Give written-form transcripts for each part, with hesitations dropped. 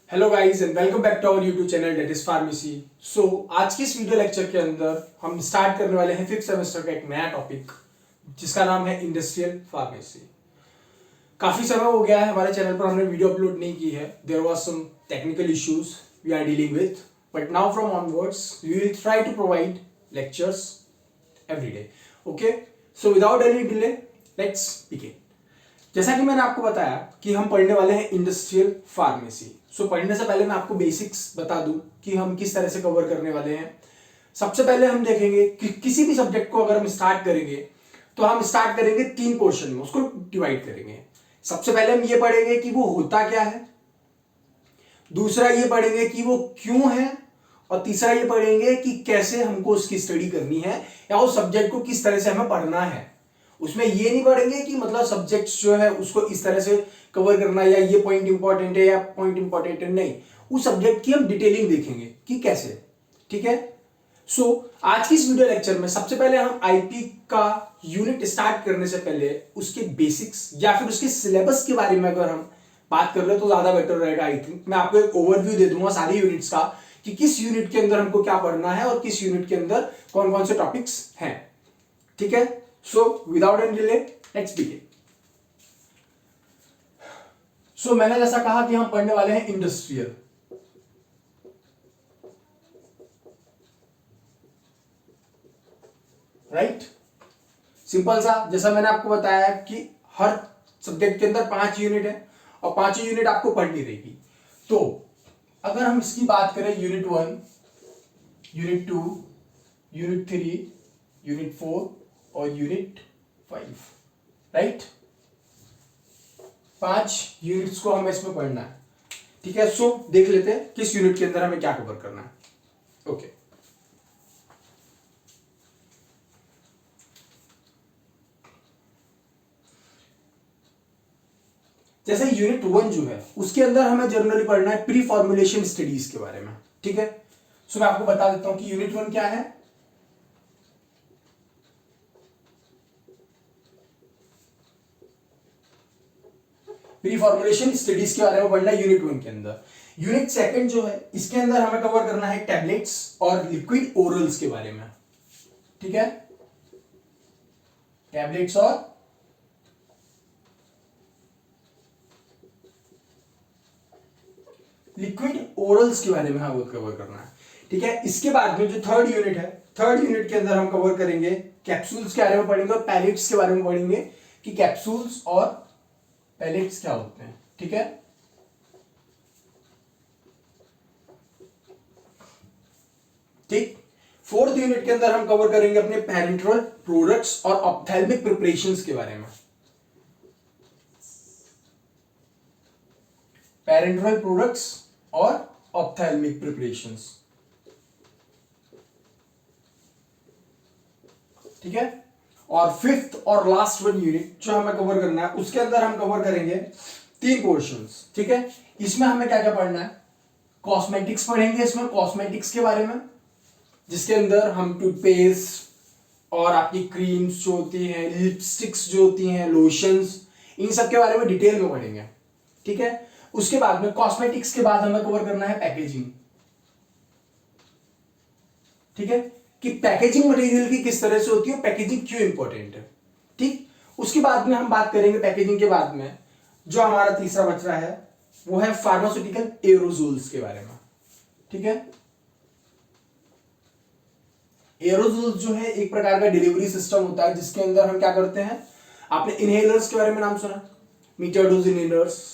Hello guys and welcome back to our YouTube channel that is pharmacy. So आज की इस video lecture के अंदर हम स्टार्ट करने वाले हैं फिफ्थ सेमेस्टर का एक नया टॉपिक जिसका नाम है इंडस्ट्रियल फार्मेसी। काफी समय हो गया है हमारे चैनल पर हमने वीडियो अपलोड नहीं की है। There was some technical issues we are dealing with, but now from onwards we will try to provide lectures every day. Okay, so without any delay let's begin. जैसा कि मैंने आपको बताया कि हम पढ़ने वाले हैं इंडस्ट्रियल फार्मेसी। सो पढ़ने से पहले मैं आपको बेसिक्स बता दूं कि हम किस तरह से कवर करने वाले हैं। सबसे पहले हम देखेंगे कि किसी भी सब्जेक्ट को अगर हम स्टार्ट करेंगे तो हम स्टार्ट करेंगे 3 पोर्शन में, उसको डिवाइड करेंगे। सबसे पहले हम ये पढ़ेंगे कि वो होता क्या है, दूसरा ये पढ़ेंगे कि वो क्यों है, और तीसरा ये पढ़ेंगे कि कैसे हमको उसकी स्टडी करनी है या उस सब्जेक्ट को किस तरह से हमें पढ़ना है। उसमें ये नहीं पढ़ेंगे कि मतलब सब्जेक्ट्स जो है उसको इस तरह से कवर करना या ये पॉइंट इंपॉर्टेंट है या पॉइंट इंपॉर्टेंट है, नहीं, उस सब्जेक्ट की हम डिटेलिंग देखेंगे कि कैसे। ठीक है। सो आज की इस वीडियो लेक्चर में सबसे पहले हम आईपी का यूनिट स्टार्ट करने से पहले उसके बेसिक्स या फिर उसके सिलेबस के बारे में अगर हम बात कर ले तो ज्यादा बेटर रहेगा। आई थिंक मैं आपको एक ओवरव्यू दे दूंगा सारी यूनिट्स का कि किस यूनिट के अंदर हमको क्या पढ़ना है और किस यूनिट के अंदर कौन कौन से टॉपिक्स हैं। ठीक है। So without any delay let's begin. So मैंने जैसा कहा कि हम पढ़ने वाले हैं इंडस्ट्रियल। राइट, सिंपल सा। जैसा मैंने आपको बताया कि हर सब्जेक्ट के अंदर 5 यूनिट है और 5 यूनिट आपको पढ़नी रहेगी। तो अगर हम इसकी बात करें यूनिट 1, यूनिट 2, यूनिट 3, यूनिट 4 और यूनिट 5, राइट, 5 यूनिट्स को हमें इसमें पढ़ना है। ठीक है। सो देख लेते हैं किस यूनिट के अंदर हमें क्या कवर करना है। ओके, जैसे यूनिट 1 जो है उसके अंदर हमें जनरली पढ़ना है प्री फॉर्मुलेशन स्टडीज के बारे में। ठीक है। सो मैं आपको बता देता हूं कि यूनिट 1 क्या है। प्री फॉर्मुलेशन स्टडीज के बारे में पढ़ना है यूनिट 1 के अंदर। यूनिट 2 जो है इसके अंदर हमें कवर करना है टैबलेट्स और लिक्विड ओरल्स के बारे में। ठीक है, टैबलेट्स और लिक्विड ओरल्स के बारे में हमें कवर करना है। ठीक है। इसके बाद में जो 3rd यूनिट है, 3rd यूनिट के अंदर हम कवर करेंगे कैप्सूल्स के बारे में पढ़ेंगे और पैलेट्स के बारे में पढ़ेंगे कि कैप्सूल्स और पैलेट्स क्या होते हैं। ठीक है। ठीक। 4th यूनिट के अंदर हम कवर करेंगे अपने पैरेंटरल प्रोडक्ट्स और ऑप्थेल्मिक प्रिपरेशंस के बारे में। पैरेंटरल प्रोडक्ट्स और ऑप्थेल्मिक प्रिपरेशंस। ठीक है। और 5th और लास्ट 1 यूनिट जो हमें कवर करना है उसके अंदर हम कवर करेंगे 3 पोर्शंस। ठीक है। इसमें हमें क्या क्या पढ़ना है, कॉस्मेटिक्स पढ़ेंगे इसमें, कॉस्मेटिक्स के बारे में, जिसके अंदर हम टूथपेस्ट और आपकी क्रीम्स जो होती हैं, लिपस्टिक्स जो होती हैं, लोशंस, इन सब के बारे में डिटेल में पढ़ेंगे। ठीक है। उसके बाद में कॉस्मेटिक्स के बाद हमें कवर करना है पैकेजिंग। ठीक है, कि पैकेजिंग मटेरियल की किस तरह से होती है, पैकेजिंग क्यों इंपॉर्टेंट है। ठीक। उसके बाद में हम बात करेंगे पैकेजिंग के बाद में जो हमारा तीसरा बच रहा है वो है फार्मास्यूटिकल एरोजोल्स के बारे में। ठीक है। एरोजोल्स जो है एक प्रकार का डिलीवरी सिस्टम होता है जिसके अंदर हम क्या करते हैं, आपने इनहेलर्स के बारे में नाम सुना, मीटर डोज इनहेलर्स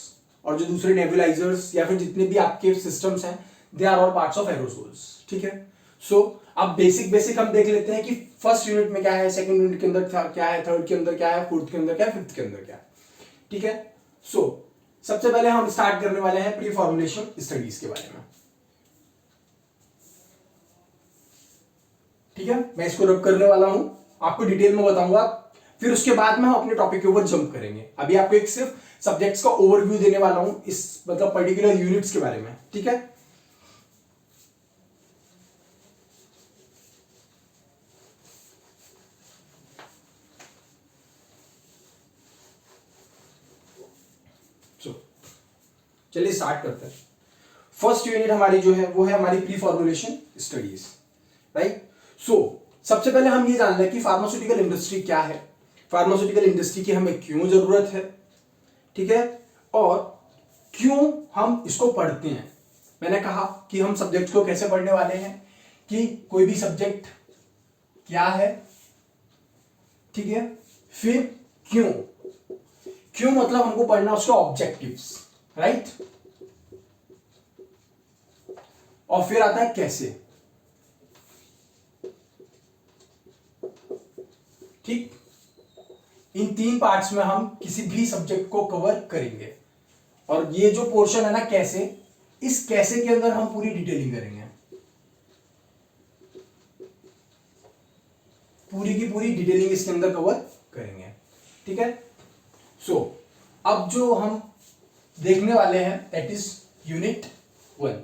और जो दूसरे नेबुलाइजर्स या फिर जितने भी आपके सिस्टम्स हैं, they are all parts of aerosols. ठीक है। सो अब बेसिक हम देख लेते हैं कि फर्स्ट यूनिट में क्या है, सेकंड यूनिट के अंदर क्या है, थर्ड के अंदर क्या है, फोर्थ के अंदर क्या है, फिफ्थ के अंदर क्या है। ठीक है। सो सबसे पहले हम स्टार्ट करने वाले हैं प्री फॉर्मुलेशन स्टडीज के बारे में। ठीक है, मैं इसको रब करने वाला हूं, आपको डिटेल में बताऊंगा, फिर उसके बाद में हम अपने टॉपिक के ऊपर जंप करेंगे। अभी आपको एक सिर्फ सब्जेक्ट्स का ओवरव्यू देने वाला हूं इस मतलब पर्टिकुलर यूनिट्स के बारे में। ठीक है। चलिए स्टार्ट करते हैं। फर्स्ट यूनिट हमारी जो है वो है हमारी प्री फॉर्मुलेशन स्टडीज, राइट। सो सबसे पहले हम ये जान लें कि फार्मास्यूटिकल इंडस्ट्री क्या है, फार्मास्यूटिकल इंडस्ट्री की हमें क्यों जरूरत है, ठीक है, और क्यों हम इसको पढ़ते हैं। मैंने कहा कि हम सब्जेक्ट को कैसे पढ़ने वाले हैं, कि कोई भी सब्जेक्ट क्या है, ठीक है, फिर क्यों, क्यों मतलब हमको पढ़ना उसके ऑब्जेक्टिव्स, राइट, और फिर आता है कैसे, ठीक। इन 3 पार्ट्स में हम किसी भी सब्जेक्ट को कवर करेंगे, और ये जो पोर्शन है ना कैसे, इस कैसे के अंदर हम पूरी डिटेलिंग करेंगे, पूरी की पूरी डिटेलिंग इसके अंदर कवर करेंगे, ठीक है। सो अब जो हम देखने वाले हैं दैट इज यूनिट 1,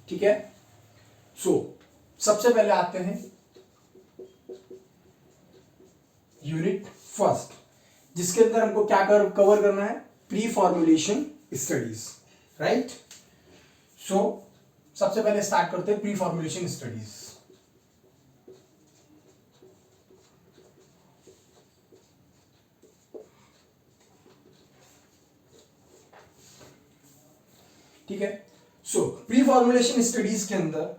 ठीक है। सो सबसे पहले आते हैं यूनिट 1, जिसके अंदर हमको क्या कवर करना है, प्री फॉर्मुलेशन स्टडीज, राइट। सो सबसे पहले स्टार्ट करते हैं प्री फॉर्मुलेशन स्टडीज। ठीक है। सो प्री फॉर्मुलेशन स्टडीज के अंदर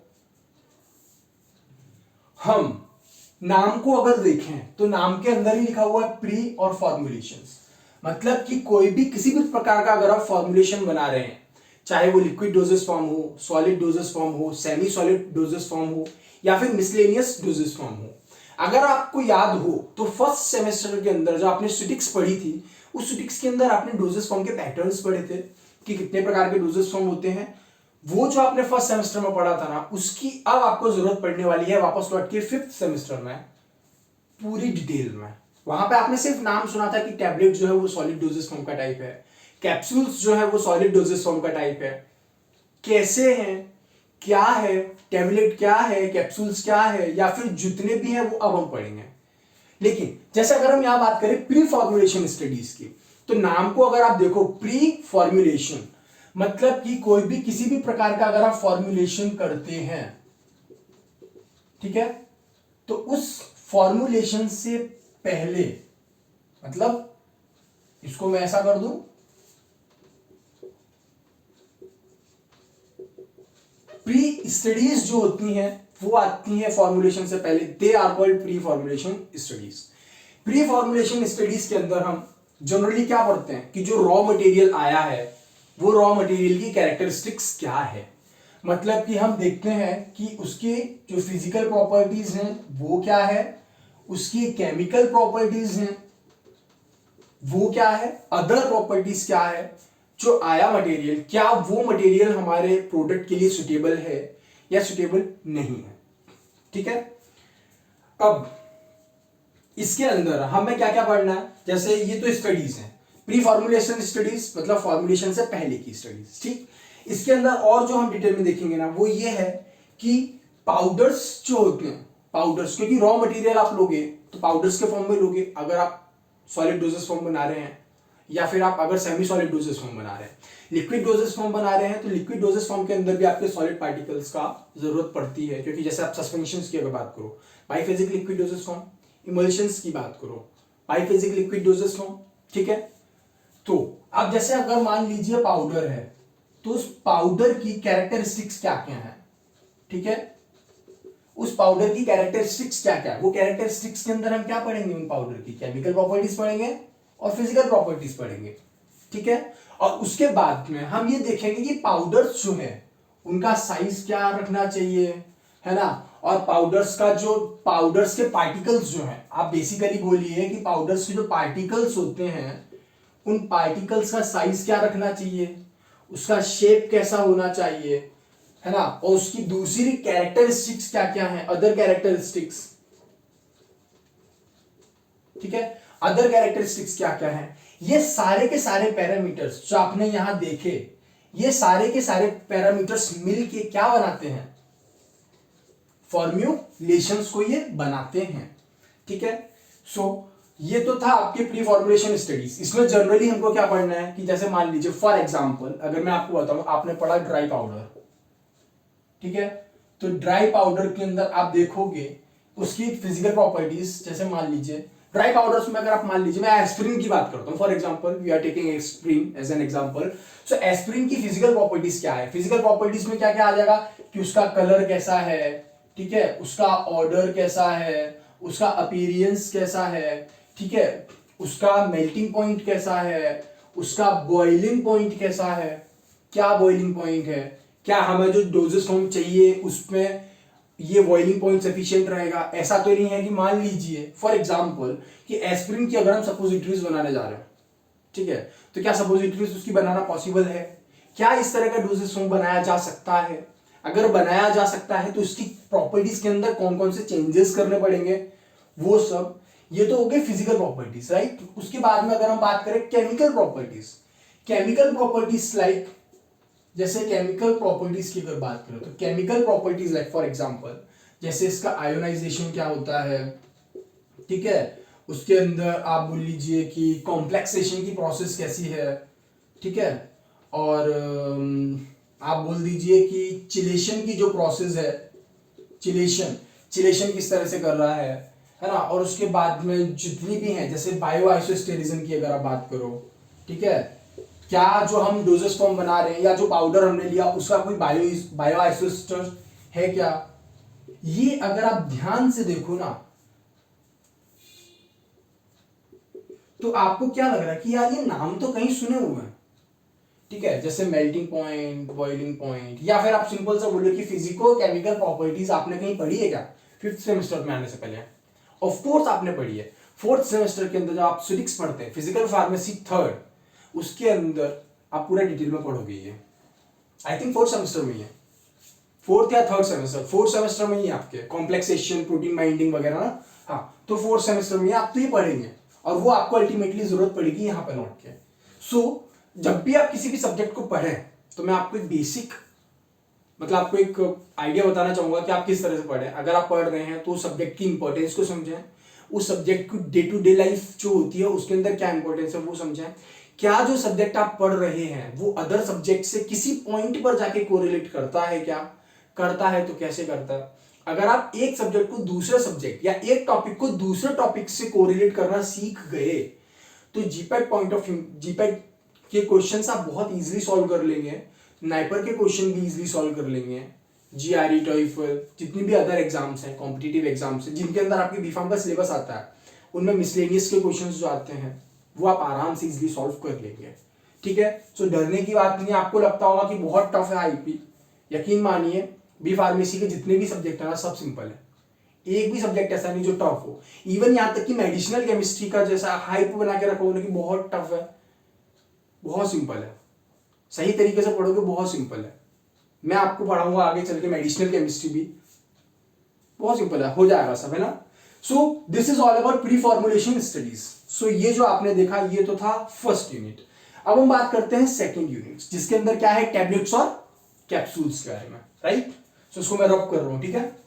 हम नाम को अगर देखें तो नाम के अंदर ही लिखा हुआ है प्री और फॉर्मुलेशंस, मतलब कि कोई भी किसी भी प्रकार का अगर आप फॉर्मुलेशन बना रहे हैं, चाहे वो लिक्विड डोजेस फॉर्म हो, सॉलिड डोजेस फॉर्म हो, सेमी सॉलिड डोजेस फॉर्म हो, या फिर मिसलेनियस डोजेस फॉर्म हो, अगर आपको याद हो तो फर्स्ट सेमेस्टर के अंदर जो आपने स्टैटिस्टिक्स पढ़ी थी, उस स्टैटिस्टिक्स के अंदर आपने डोजेस फॉर्म के पैटर्न्स पढ़े थे कि कितने प्रकार के डोजेस फॉर्म होते हैं। वो जो आपने फर्स्ट सेमेस्टर में पढ़ा था ना, उसकी अब आपको जरूरत पड़ने वाली है वापस लौट के 5th सेमेस्टर में पूरी डिटेल में। वहां पे आपने सिर्फ नाम सुना था कि टैबलेट जो है वो सॉलिड डोजेस फॉर्म का टाइप है, कैप्सूल्स जो है वो सॉलिड डोजेस फॉर्म का टाइप है, कैसे हैं, क्या है, टैबलेट क्या है, कैप्सूल्स क्या है, या फिर जितने भी हैं वो अब हम पढ़ेंगे। लेकिन जैसे अगर हम यहां बात करें प्री फॉर्मुलेशन स्टडीज की, तो नाम को अगर आप देखो प्री फॉर्मुलेशन मतलब कि कोई भी किसी भी प्रकार का अगर आप फॉर्मुलेशन करते हैं, ठीक है, तो उस फॉर्मुलेशन से पहले, मतलब इसको मैं ऐसा कर दूं, प्री स्टडीज जो होती हैं वो आती हैं फॉर्मुलेशन से पहले, they are called pre formulation studies. Pre formulation studies के अंदर हम जनरली क्या पढ़ते हैं कि जो रॉ मटेरियल आया है वो रॉ मटेरियल की कैरेक्टरिस्टिक्स क्या है, मतलब कि हम देखते हैं कि उसके जो फिजिकल प्रॉपर्टीज हैं वो क्या है, उसकी केमिकल प्रॉपर्टीज हैं वो क्या है, अदर प्रॉपर्टीज क्या है, जो आया मटेरियल क्या वो मटेरियल हमारे प्रोडक्ट के लिए सुटेबल है या सुटेबल नहीं है, ठीक है। अब इसके अंदर हमें क्या क्या पढ़ना है, जैसे ये तो स्टडीज हैं, प्री फॉर्मुलेशन स्टडीज मतलब फॉर्मुलेशन से पहले की स्टडीज, ठीक। इसके अंदर और जो हम डिटेल में देखेंगे ना वो ये है कि पाउडर्स जो होते हैं, पाउडर्स, क्योंकि रॉ मटेरियल आप लोगे तो पाउडर्स के फॉर्म में लोगे अगर आप सॉलिड डोजेस फॉर्म बना रहे हैं, या फिर आप अगर सेमी सॉलिड डोजेस फॉर्म बना रहे हैं, लिक्विड डोजेस फॉर्म बना रहे हैं, तो लिक्विड डोजेस फॉर्म के अंदर भी आपके सॉलिड पार्टिकल्स का जरूरत पड़ती है, क्योंकि जैसे आप सस्पेंशंस की अगर बात करो बाइफेजिक लिक्विड डोजेस फॉर्म, इमल्शंस की बात करो बाइफेजिक लिक्विड डोजेस फॉर्म, ठीक है। तो अब जैसे अगर मान लीजिए पाउडर है, तो उस पाउडर की कैरेक्टरिस्टिक्स क्या क्या है, ठीक है, उस पाउडर की कैरेक्टरिस्टिक्स क्या क्या है, वो कैरेक्टरिस्टिक्स के अंदर हम क्या पढ़ेंगे, उन पाउडर की केमिकल प्रॉपर्टीज पढ़ेंगे और फिजिकल प्रॉपर्टीज पढ़ेंगे, ठीक है। और उसके बाद में हम ये देखेंगे कि पाउडर्स जो है उनका साइज क्या रखना चाहिए, है ना, और पाउडर्स का जो पाउडर्स के पार्टिकल्स जो हैं, आप बेसिकली बोलिए कि पाउडर्स के जो पार्टिकल्स होते हैं उन पार्टिकल्स का साइज क्या रखना चाहिए, उसका शेप कैसा होना चाहिए, है ना, और उसकी दूसरी कैरेक्टरिस्टिक्स क्या क्या है, अदर कैरेक्टरिस्टिक्स, ठीक है, अदर कैरेक्टरिस्टिक्स क्या क्या है, ये सारे के सारे पैरामीटर्स जो आपने यहां देखे, ये सारे के सारे पैरामीटर्स मिलके क्या बनाते हैं, फॉर्म्यूलेशंस को ये बनाते हैं, ठीक है। सो ये तो था आपके प्री फॉर्मुलेशन स्टडीज। इसमें जनरली हमको क्या पढ़ना है कि जैसे मान लीजिए फॉर एग्जांपल अगर मैं आपको बताऊं, आपने पढ़ा ड्राई पाउडर, ठीक है। तो ड्राई पाउडर के अंदर आप देखोगे उसकी फिजिकल प्रॉपर्टीज, जैसे मान लीजिए ड्राई पाउडर्स में अगर आप मान लीजिए मैं एस्पिरिन की बात करता हूँ, for example we are taking aspirin as an example. So aspirin की फिजिकल प्रॉपर्टीज क्या है? फिजिकल प्रॉपर्टीज में क्या क्या आ जाएगा कि उसका कलर कैसा है, ठीक है, उसका ऑर्डर कैसा है, उसका अपीयरेंस कैसा है, ठीक है, उसका मेल्टिंग पॉइंट कैसा है, उसका बॉइलिंग पॉइंट कैसा है, क्या बॉइलिंग पॉइंट है, क्या हमें जो डोजेस फॉर्म चाहिए उसमें ये बॉइलिंग पॉइंट सफिशिएंट रहेगा। ऐसा तो नहीं है कि मान लीजिए फॉर एग्जांपल कि एस्पिरिन की अगर हम सपोजिटरीज बनाने जा रहे हैं, ठीक है, तो क्या सपोजिटरीज उसकी बनाना पॉसिबल है? क्या इस तरह का डोजेस फॉर्म बनाया जा सकता है? अगर बनाया जा सकता है तो उसकी प्रॉपर्टीज के अंदर कौन कौन से चेंजेस करने पड़ेंगे, वो सब। ये तो हो गए फिजिकल प्रॉपर्टीज, राइट। उसके बाद में अगर हम बात करें chemical properties, chemical properties like, जैसे केमिकल प्रॉपर्टीज की अगर बात करें तो chemical properties like for example जैसे इसका आयोनाइजेशन क्या होता है, ठीक है, उसके अंदर आप बोल लीजिए कि कॉम्प्लेक्सेशन की प्रोसेस कैसी है, ठीक है, और आप बोल दीजिए कि चिलेशन की जो प्रोसेस है, चिलेशन चिलेशन किस तरह से कर रहा है ना। और उसके बाद में जितनी भी हैं जैसे बायो आइसोस्टेरिज्म की अगर आप बात करो, ठीक है, क्या जो हम डोजेस फॉर्म बना रहे हैं या जो पाउडर हमने लिया उसका कोई बायो आइसोस्टर है क्या? ये अगर आप ध्यान से देखो ना तो आपको क्या लग रहा है कि यार ये नाम तो कहीं सुने हुए हैं, ठीक है, जैसे मेल्टिंग पॉइंट, बॉइलिंग पॉइंट, या फिर आप सिंपल सा बोलो कि फिजिको केमिकल प्रॉपर्टीज आपने कहीं पढ़ी है क्या फिफ्थ सेमेस्टर में आने से पहले? ऑफ कोर्स आपने पढ़ी है। फोर्थ सेमेस्टर के अंदर जब आप फिजिक्स पढ़ते हैं, फिजिकल फार्मेसी थर्ड, उसके अंदर आप पूरा डिटेल में पढ़ोगे ये। आई थिंक फोर्थ सेमेस्टर में ही है, फोर्थ या थर्ड सेमेस्टर, फोर्थ सेमेस्टर में ही आपके कॉम्प्लेक्सेशन, प्रोटीन बाइंडिंग वगैरह ना, हाँ, तो फोर्थ सेमेस्टर में आप तो ये पढ़ेंगे और वो आपको अल्टीमेटली जरूरत पड़ेगी यहाँ पे लौट के। सो जब भी आप किसी भी सब्जेक्ट को पढ़ें तो मैं आपको एक बेसिक, मतलब आपको एक आइडिया बताना चाहूंगा कि आप किस तरह से पढ़ें। अगर आप पढ़ रहे हैं तो उस सब्जेक्ट की इंपॉर्टेंस को समझें, उस सब्जेक्ट की डे टू डे लाइफ जो होती है उसके अंदर क्या इंपॉर्टेंस है वो समझें। क्या जो सब्जेक्ट आप पढ़ रहे हैं वो अदर सब्जेक्ट से किसी पॉइंट पर जाके कोरिलेट करता है क्या? करता है तो कैसे करता है? अगर आप एक सब्जेक्ट को दूसरे सब्जेक्ट या एक टॉपिक को दूसरे टॉपिक से कोरिलेट करना सीख गए तो GPAT point of view, GPAT के क्वेश्चंस आप बहुत इजीली सॉल्व कर लेंगे, नाइपर के क्वेश्चन भी इजीली सॉल्व कर लेंगे, जीआरई, टॉइफल, जितनी भी अदर एग्जाम्स हैं, कॉम्पिटिटिव एग्जाम्स हैं जिनके अंदर आपके बीफार्म का सिलेबस आता है, उनमें मिसलेनियस के क्वेश्चंस जो आते हैं वो आप आराम से इजीली सॉल्व कर लेंगे, ठीक है। सो डरने की बात नहीं है। आपको लगता होगा कि बहुत टफ है आईपी, यकीन मानिए बी फार्मेसी के जितने भी सब्जेक्ट है ना सब सिंपल है, एक भी सब्जेक्ट ऐसा नहीं जो टफ हो। इवन यहाँ तक कि मेडिसिनल केमिस्ट्री का जैसा हाइप बना के रखा उन्होंने कि बहुत टफ है, बहुत सिंपल है, सही तरीके से पढ़ोगे बहुत सिंपल है। मैं आपको पढ़ाऊंगा आगे चल के मेडिसिनल केमिस्ट्री भी, बहुत सिंपल है, हो जाएगा सब, है ना। So this is all about pre formulation studies. So ये जो आपने देखा ये तो था फर्स्ट यूनिट। अब हम बात करते हैं सेकेंड यूनिट जिसके अंदर क्या है, टैबलेट्स और कैप्सूल्स के बारे में, राइट। सो इसको मैं रब कर रहा हूं, ठीक है।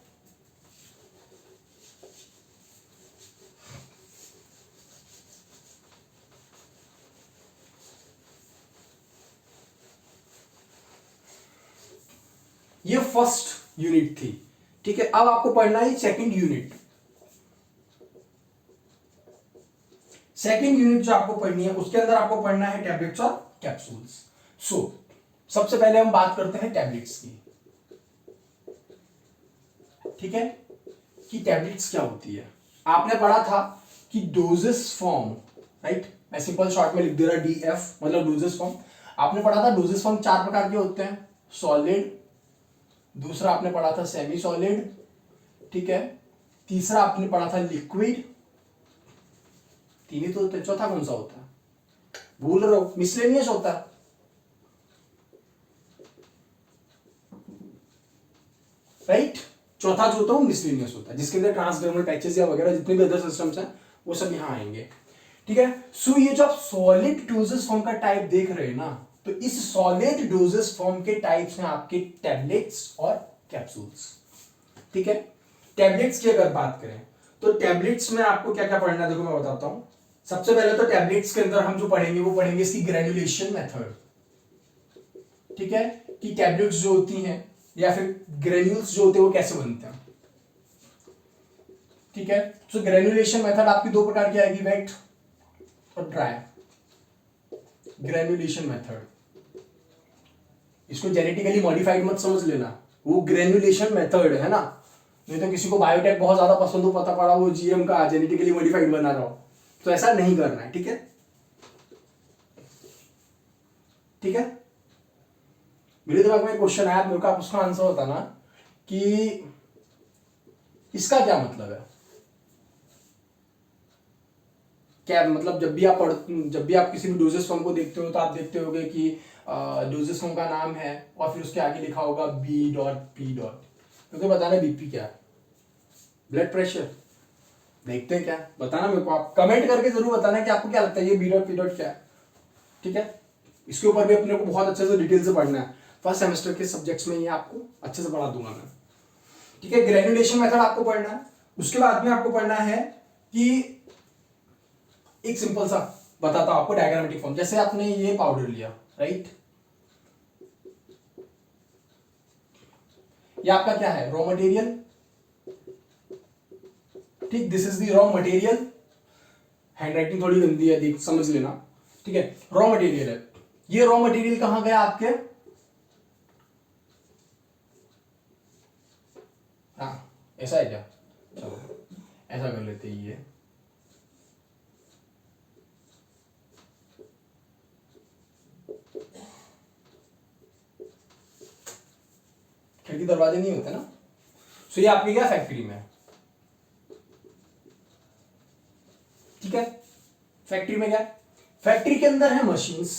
ये फर्स्ट यूनिट थी, ठीक है। अब आपको पढ़ना है सेकंड यूनिट। सेकंड यूनिट जो आपको पढ़नी है उसके अंदर आपको पढ़ना है टैबलेट्स और कैप्सूल्स। सो सबसे पहले हम बात करते हैं टैबलेट्स की, ठीक है, कि टैबलेट्स क्या होती है। आपने पढ़ा था कि डोजेस फॉर्म, राइट, मैं सिंपल शॉर्ट में लिख दे रहा डीएफ, मतलब डोजेस फॉर्म। आपने पढ़ा था डोजेस फॉर्म चार प्रकार के होते हैं, सॉलिड, दूसरा आपने पढ़ा था सेमी सॉलिड, ठीक है, तीसरा आपने पढ़ा था लिक्विड, तीन ही तो होते, चौथा कौन सा होता है भूल रहे हो, मिसलेनियस होता है, राइट। चौथा जो होता है वो मिसलेनियस होता है जिसके अंदर ट्रांसडर्मल पैचेस या वगैरह जितने भी अदर सिस्टम्स हैं वो सब यहां आएंगे, ठीक है। सो ये जो आप सॉलिड डोजेस फॉर्म का टाइप देख रहे हैं ना, तो इस सॉलिड डोजेस फॉर्म के टाइप्स हैं आपके टैबलेट्स और कैप्सूल्स, ठीक है। टैबलेट्स की अगर बात करें तो टैबलेट्स में आपको क्या क्या पढ़ना है देखो मैं बताता हूं। सबसे पहले तो टैबलेट्स के अंदर हम जो पढ़ेंगे वो पढ़ेंगे इसकी ग्रेनुलेशन मेथड, ठीक है, कि टैबलेट्स जो होती हैं या फिर ग्रेन्यूल्स जो होते हैं वो कैसे बनते हैं। ठीक है, सो ग्रेन्युलेशन मेथड आपकी दो प्रकार की आएगी, वेट और ड्राई। ग्रेन्युलेशन मेथड, इसको जेनेटिकली मॉडिफाइड मत समझ लेना, वो ग्रेन्युलेशन मेथड है ना, नहीं तो किसी को बायोटेक बहुत ज्यादा पसंद हो, पता पड़ा वो जीएम का जेनेटिकली मॉडिफाइड बना रहा हो, तो ऐसा नहीं करना है। ठीक है, ठीक है, मेरे दिमाग में क्वेश्चन आया, मेरे को आप उसका आंसर बताना कि इसका क्या मतलब है। क्या मतलब, जब भी आप किसी भी डोजेस फॉर्म को देखते हो तो आप देखते होगे कि डोजेस फॉर्म का नाम है और फिर उसके आगे लिखा होगा बी डॉट पी डॉट, क्योंकि बताना बीपी क्या है, ब्लड प्रेशर, देखते हैं क्या, बताना मेरे को, आप कमेंट करके जरूर बताना कि आपको क्या लगता है ये बी डॉट पी डॉट क्या है। ठीक है, इसके ऊपर भी अपने को बहुत अच्छे से डिटेल से पढ़ना है, फर्स्ट सेमेस्टर के सब्जेक्ट्स में ये आपको अच्छे से पढ़ा दूंगा मैं। ठीक है, ग्रेन्युलेशन मेथड आपको पढ़ना है, उसके बाद में आपको पढ़ना है कि एक सिंपल सा बताता हूं आपको डायग्रामेटिक फॉर्म। जैसे आपने ये पाउडर लिया, राइट, ये आपका क्या है, रॉ मटेरियल। ठीक, this is the raw material, handwriting थोड़ी गंदी है, देख समझ लेना। ठीक है, रॉ मटेरियल है, ये रॉ मटेरियल कहां गया आपके, हाँ ऐसा है क्या, चलो ऐसा कर लेते हैं, ये खिड़की दरवाजे नहीं होते ना, सो ये आपके क्या फैक्ट्री में है। ठीक है, फैक्ट्री में क्या है, फैक्ट्री के अंदर है मशीन्स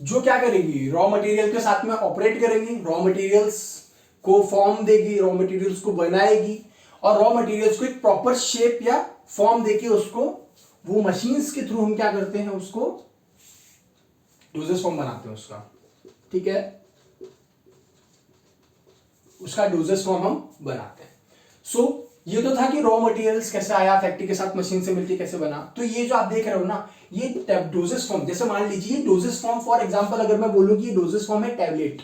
जो क्या करेंगी, रॉ मटेरियल के साथ में ऑपरेट करेंगी, रॉ मटेरियल्स को फॉर्म देगी, रॉ मटेरियल्स को बनाएगी और रॉ मटेरियल्स को एक प्रॉपर शेप या फॉर्म देके उसको वो मशीन्स के थ्रू हम क्या करते हैं, उसको डोजेस फॉर्म बनाते हैं उसका। ठीक है, उसका डोजेस फॉर्म हम बनाते हैं। सो ये तो था कि रॉ मटेरियल्स कैसे आया, फैक्ट्री के साथ मशीन से मिलकर कैसे बना। तो ये जो आप देख रहे हो ना, ये डोजेस फॉर्म, जैसे मान लीजिए डोजेस फॉर्म, फॉर एग्जांपल अगर मैं बोलूं कि डोजेस फॉर्म है टैबलेट,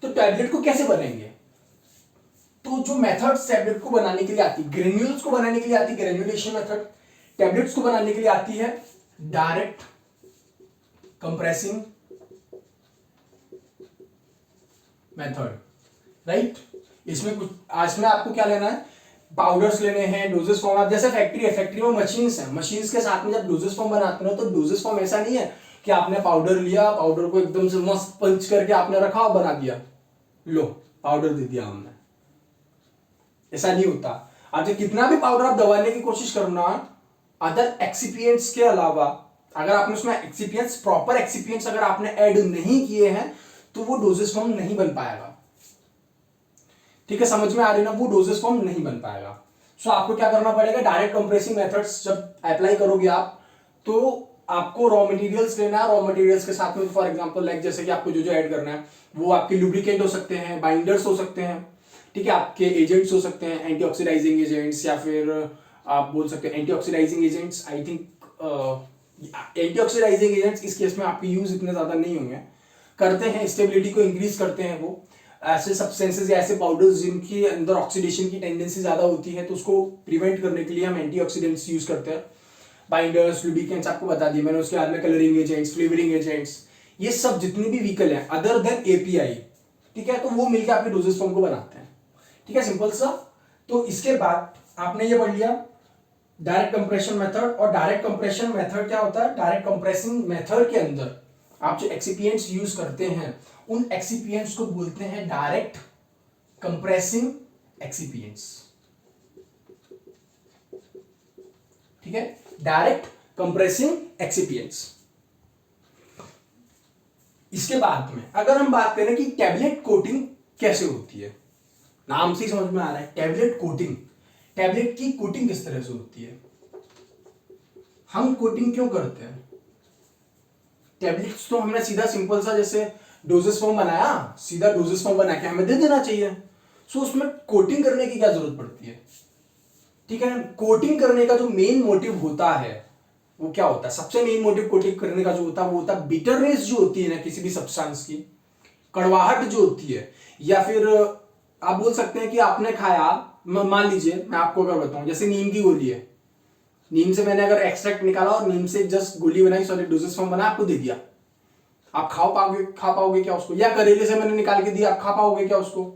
तो टैबलेट को कैसे बनाएंगे, तो जो मेथड्स टैबलेट को बनाने के लिए आती है, ग्रेन्यूल्स को बनाने के लिए आती है ग्रेन्युलेशन मेथड, टैबलेट्स को बनाने के लिए आती है डायरेक्ट कंप्रेसिंग मेथड, राइट। इसमें कुछ आज में आपको क्या लेना है, पाउडर्स लेने हैं, डोजेस फॉर्म। आप जैसे फैक्ट्री है, फैक्ट्री में मशीन्स हैं, मशीन्स के साथ में जब डोजेस फॉर्म बनाते हो तो डोजेस फॉर्म ऐसा नहीं है कि आपने पाउडर लिया, पाउडर को एकदम से मस्त पंच करके आपने रखा और बना दिया, लो पाउडर दे दिया हमने, ऐसा नहीं होता। आप जब कितना भी पाउडर आप दबाने की कोशिश करो ना, अदर एक्सिपिएंट्स के अलावा, अगर आपने उसमें एक्सिपिएंट्स, प्रॉपर एक्सिपिएंट्स अगर आपने ऐड नहीं किए हैं तो वो डोजेस फॉर्म नहीं बन पाएगा। ठीक है, समझ में आ रही ना, वो डोजेस फॉर्म नहीं बन पाएगा। सो आपको क्या करना पड़ेगा, डायरेक्ट कंप्रेसिंग मेथड्स जब अप्लाई करोगे आप, तो आपको रॉ मटेरियल्स लेना है, रॉ मटेरियल्स के साथ में फॉर एग्जांपल लाइक जैसे कि आपको जो जो ऐड करना है वो आपके लुब्रिकेंट हो सकते हैं, बाइंडर्स हो सकते हैं, ठीक है, आपके एजेंट्स हो सकते हैं, एंटीऑक्सीडाइजिंग एजेंट्स, या फिर आप बोल सकते हैं एंटीऑक्सीडाइजिंग एजेंट्स। आई थिंक एंटीऑक्सीडाइजिंग एजेंट्स इस केस में आपके यूज इतने ज्यादा नहीं होंगे, करते हैं स्टेबिलिटी को इंक्रीज करते हैं वो ऐसे सब्सटेंसेस या ऐसे पाउडर्स जिनके अंदर ऑक्सीडेशन की टेंडेंसी ज्यादा होती है, तो उसको प्रिवेंट करने के लिए हम एंटीऑक्सीडेंट्स यूज करते हैं। बाइंडर्स, लुब्रिकेंट्स आपको बता दिए मैंने, उसके बाद में कलरिंग एजेंट्स, फ्लेवरिंग एजेंट्स, ये सब जितने भी व्हीकल हैं अदर देन एपीआई, ठीक है, तो वो मिलकर आपके डोजेस फॉर्म को बनाते हैं। ठीक है, सिंपल सा। तो इसके बाद आपने ये पढ़ लिया डायरेक्ट कंप्रेशन मेथड। और डायरेक्ट कंप्रेशन मेथड क्या होता है, डायरेक्ट कंप्रेसिंग मेथड के अंदर आप जो एक्सिपिएंट्स यूज करते हैं उन एक्सिपिएंट्स को बोलते हैं डायरेक्ट कंप्रेसिंग एक्सिपिएंट्स। ठीक है, डायरेक्ट कंप्रेसिंग एक्सिपिएंट्स। इसके बाद में अगर हम बात करें कि टैबलेट कोटिंग कैसे होती है, नाम से ही समझ में आ रहा है टैबलेट कोटिंग। टैबलेट की कोटिंग किस तरह से होती है, हम कोटिंग क्यों करते हैं, टैबलेट्स तो हमने सीधा सिंपल सा जैसे डोजेस फॉर्म बनाया, सीधा डोजेस फॉर्म बना के हमें दे देना चाहिए। सो उसमें कोटिंग करने की क्या जरूरत पड़ती है। ठीक है, कोटिंग करने का जो मेन मोटिव होता है वो क्या होता है, सबसे मेन मोटिव कोटिंग करने का जो होता है वो होता है बिटरनेस जो होती है ना किसी भी सब्सटेंस की, कड़वाहट जो होती है, या फिर आप बोल सकते हैं कि आपने खाया, मान लीजिए मैं आपको अगर बताऊं, जैसे नीम की गोली है, नीम से मैंने अगर एक्सट्रैक्ट निकाला और नीम से जस्ट गोली बनाई, सॉलिड डोजेस फॉर्म बना, आपको दे दिया, आप खा पाओगे क्या उसको? या करेले से मैंने निकाल के दिया, आप खा पाओगे क्या उसको?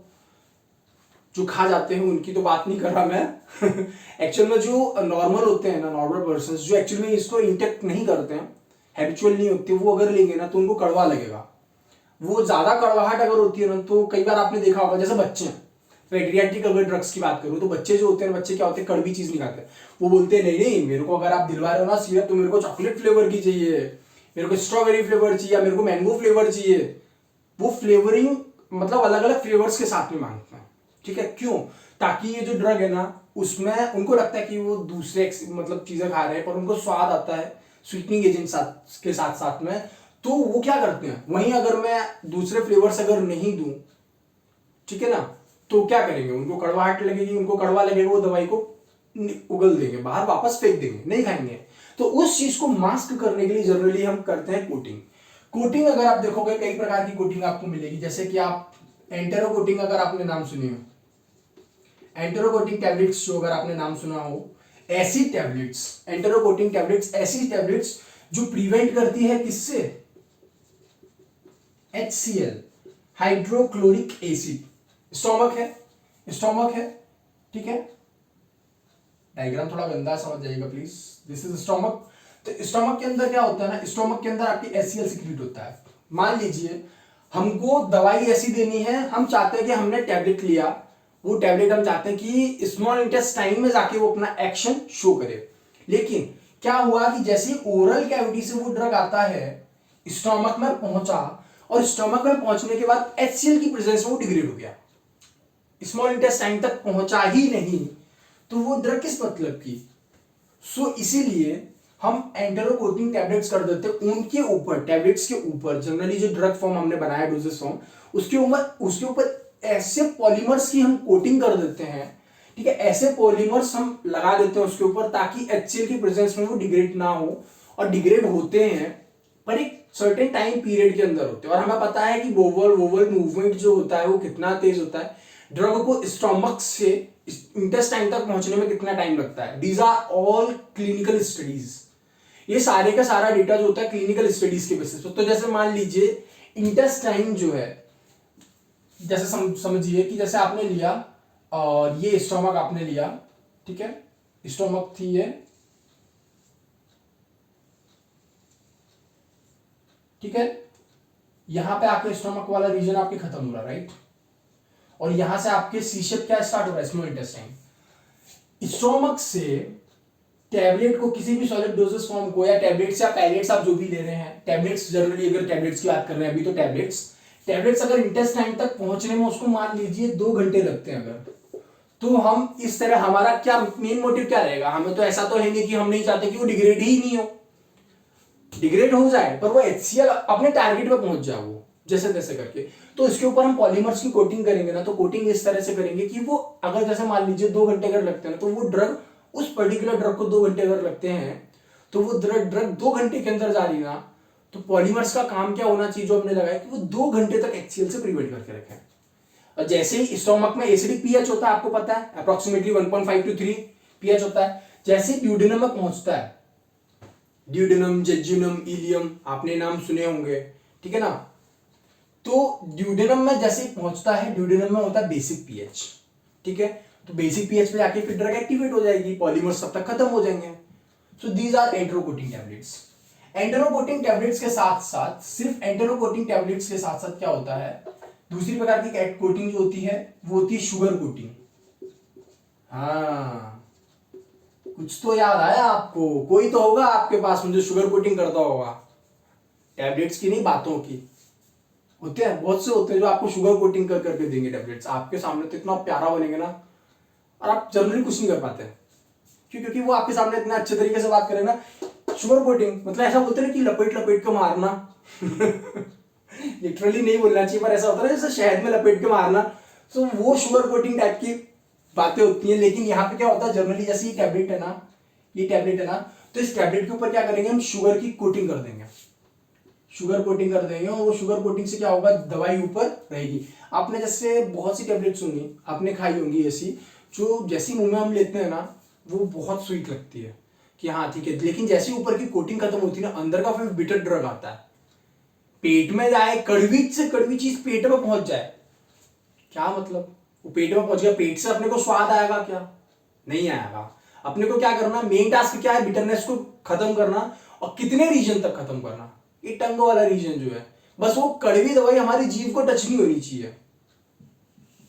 जो खा जाते हैं उनकी तो बात नहीं कर रहा मैं एक्चुअल में जो नॉर्मल होते हैं ना, नॉर्मल पर्सन जो एक्चुअल में इसको इंटेक्ट नहीं करते हैं, हैबिचुअल नहीं होते, वो अगर लेंगे ना तो उनको कड़वा लगेगा। वो ज्यादा कड़वाहट अगर होती है ना, तो कई बार आपने देखा होगा, जैसे बच्चे हैं, पेडियाट्रिक अगर ड्रग्स की बात करूं तो बच्चे जो होते हैं, बच्चे क्या होते हैं, कड़वी चीज नहीं खाते। वो बोलते हैं नहीं नहीं, मेरे को अगर आप दिलवा रहे हो ना सिरप, तो मेरे को चॉकलेट फ्लेवर की चाहिए, मेरे को स्ट्रॉबेरी फ्लेवर चाहिए, या मेरे को मैंगो फ्लेवर चाहिए। वो फ्लेवरिंग मतलब अलग अलग फ्लेवर्स के साथ में मांगते हैं, ठीक है? क्यों? ताकि ये जो ड्रग है ना, उसमें उनको लगता है कि वो दूसरे मतलब चीजें खा रहे हैं, पर उनको स्वाद आता है स्वीटनिंग एजेंट के साथ साथ में। तो वो क्या करते हैं, वहीं अगर मैं दूसरे फ्लेवर्स अगर नहीं दूं, ठीक है ना, तो क्या करेंगे, उनको कड़वाहट लगेगी, उनको कड़वा लगेगा, वो दवाई को उगल देंगे बाहर, वापस फेंक देंगे, नहीं खाएंगे। तो उस चीज को मास्क करने के लिए जनरली हम करते हैं कोटिंग। कोटिंग अगर आप देखोगे, कई प्रकार की कोटिंग आपको मिलेगी, जैसे कि आप एंटेरो कोटिंग अगर आपने नाम सुनी हो, एंटेरो कोटिंग टैबलेट्स जो अगर आपने नाम सुना हो, ऐसी टैबलेट्स, एंटेरो कोटिंग टैबलेट्स, ऐसी टैबलेट्स जो प्रिवेंट करती है किससे, HCl, हाइड्रोक्लोरिक एसिड। स्टोमक है, ठीक है? डायग्राम थोड़ा गंदा समझ जाइएगा प्लीज। This is stomach. तो स्टोमक के अंदर क्या होता है ना, स्टोमक के अंदर आपकी HCl सिक्रीट होता है। मान लीजिए हमको दवाई ऐसी देनी है, हम चाहते हैं कि हमने टैबलेट लिया, वो टैबलेट हम चाहते हैं कि स्मॉल इंटेस्टाइन में जाके वो अपना एक्शन शो करे। लेकिन क्या हुआ कि जैसे ओरल कैविटी से वो ड्रग आता है, स्टोमक में पहुंचा, और स्टोमक में पहुंचने के बाद HCl की प्रेजेंस में वो डिग्रेड हो गया, स्मॉल इंटेस्टाइन तक पहुंचा ही नहीं, तो वो ड्रग किस मतलब की? सो इसीलिए हम एंटेरो कोटिंग टैबलेट्स कर देते हैं उनके ऊपर, टैबलेट्स के ऊपर, जनरली जो ड्रग फॉर्म हमने बनाया, डोजेस फॉर्म, उसके ऊपर ऐसे पॉलीमर्स की हम कोटिंग कर देते हैं, ठीक है? ऐसे पॉलीमर्स हम लगा देते हैं उसके ऊपर, ताकि HCl की प्रेजेंस में वो डिग्रेड ना हो। और डिग्रेड होते हैं पर एक सर्टेन टाइम पीरियड के अंदर होते हैं, और हमें पता है कि वोवल मूवमेंट जो होता है वो कितना तेज होता है, ड्रग को स्टोमक से इंटेस्टाइन तक पहुंचने में कितना टाइम लगता है। These are all clinical studies, ये सारे का सारा डेटा जो होता है क्लिनिकल स्टडीज के बेसिस पर। तो जैसे मान लीजिए इंटेस्टाइन जो है, जैसे समझिए कि जैसे आपने लिया, और ये स्टोमक आपने लिया, ठीक है? स्टोमक थी ये, ठीक है? यहां पे आके स्टोमक वाला रीजन आपके खत्म हो रहा, राइट? और यहां से आपके सी शेप क्या स्टार्ट हो रहा है, स्मॉल इंटेस्टाइन। स्टोमक से टैबलेट को, किसी भी सॉलिड डोजेस फॉर्म को, या टैबलेट्स या पैलेट्स आप जो भी ले रहे हैं, टैबलेट्स जनरली अगर टैबलेट्स की बात कर रहे हैं अभी, तो टैबलेट्स अगर इंटेस्टाइन तक पहुंचने में उसको मान लीजिए 2 घंटे लगते हैं अगर, तो हम इस तरह, हमारा क्या मेन मोटिव क्या रहेगा, हमें तो ऐसा तो है नहीं कि हम नहीं चाहते कि वो डिग्रेड ही नहीं हो, डिग्रेड हो जाए पर वो HCl अपने टारगेट पे पहुंच जाए, वो जैसे तैसे करके। तो इसके ऊपर हम पॉलीमर्स की कोटिंग करेंगे ना, तो कोटिंग इस तरह से करेंगे कि वो अगर जैसे मान लीजिए 2 घंटे अगर लगते हैं ना, तो वो ड्रग, उस पर्टिकुलर ड्रग को 2 घंटे अगर लगते हैं, तो वो ड्रग 2 घंटे के अंदर जा रही ना, तो पॉलीमर्स का काम क्या होना चाहिए जो हमने लगाया, कि वो 2 घंटे तक HCl से प्रिवेंट करके रखें। और जैसे ही स्टोमक में एसिडिक पीएच होता है, आपको पता है अप्रोक्सीमेटली 1.5 to 3 पीएच होता है, जैसे ड्यूडेनम में पहुंचता है, ड्यूडेनम, जेजुनम, इलियम, आपने नाम सुने होंगे, ठीक है ना? तो ड्यूडेनम में जैसे ही पहुंचता है, ड्यूडेनम में होता है बेसिक पीएच, ठीक है? तो बेसिक पीएच पे जाके फिर ड्रग एक्टिवेट हो जाएगी, पॉलीमर्स तब तक खत्म हो जाएंगे। So these are enteric coating tablets. Enteric coating tablets के साथ साथ, सिर्फ एंटेरोकोटिंग टैबलेट्स के साथ साथ क्या होता है, दूसरी प्रकार की कोटिंग जो होती है वो होती है शुगर कोटिंग। हाँ, कुछ तो याद आया आपको, कोई तो होगा आपके पास मुझे शुगर कोटिंग करता होगा, टैबलेट्स की नहीं, बातों की। होते हैं, बहुत से होते हैं जो आपको शुगर कोटिंग कर करके देंगे टैबलेट्स आपके सामने, तो इतना प्यारा बनेंगे ना, और आप जनरली कुछ नहीं कर पाते। क्यों? क्योंकि वो आपके सामने इतने अच्छे तरीके से बात करें ना, शुगर कोटिंग मतलब ऐसा बोलते हैं कि लपेट लपेट के मारना लिटरली नहीं बोलना चाहिए, पर ऐसा होता है जैसे शहद में लपेट के मारना, तो वो शुगर कोटिंग टाइप की बातें होती हैं। लेकिन यहाँ पे क्या होता है, जनरली जैसे ये टैबलेट है ना, तो इस टैबलेट के ऊपर क्या करेंगे हम, शुगर की कोटिंग कर देंगे। शुगर कोटिंग कर देंगे और वो शुगर कोटिंग से क्या होगा, दवाई ऊपर रहेगी। आपने जैसे बहुत सी टेबलेट्स होंगी आपने खाई होंगी ऐसी, जो जैसी मुंह में हम लेते हैं ना वो बहुत स्वीट लगती है कि हाँ ठीक है, लेकिन जैसी ऊपर की कोटिंग खत्म होती है ना, अंदर का फिर बिटर ड्रग आता है, पेट में जाए, कड़वी से कड़वी चीज पेट में पहुंच जाए, क्या मतलब, वो पेट में पहुंच गया, पेट से अपने को स्वाद आएगा क्या, नहीं आएगा। अपने को क्या करना, मेन टास्क क्या है, बिटरनेस को खत्म करना, और कितने रीजन तक खत्म करना, ये टंग वाला रीजन जो है, बस वो कड़वी दवाई हमारी जीभ को टच नहीं होनी चाहिए।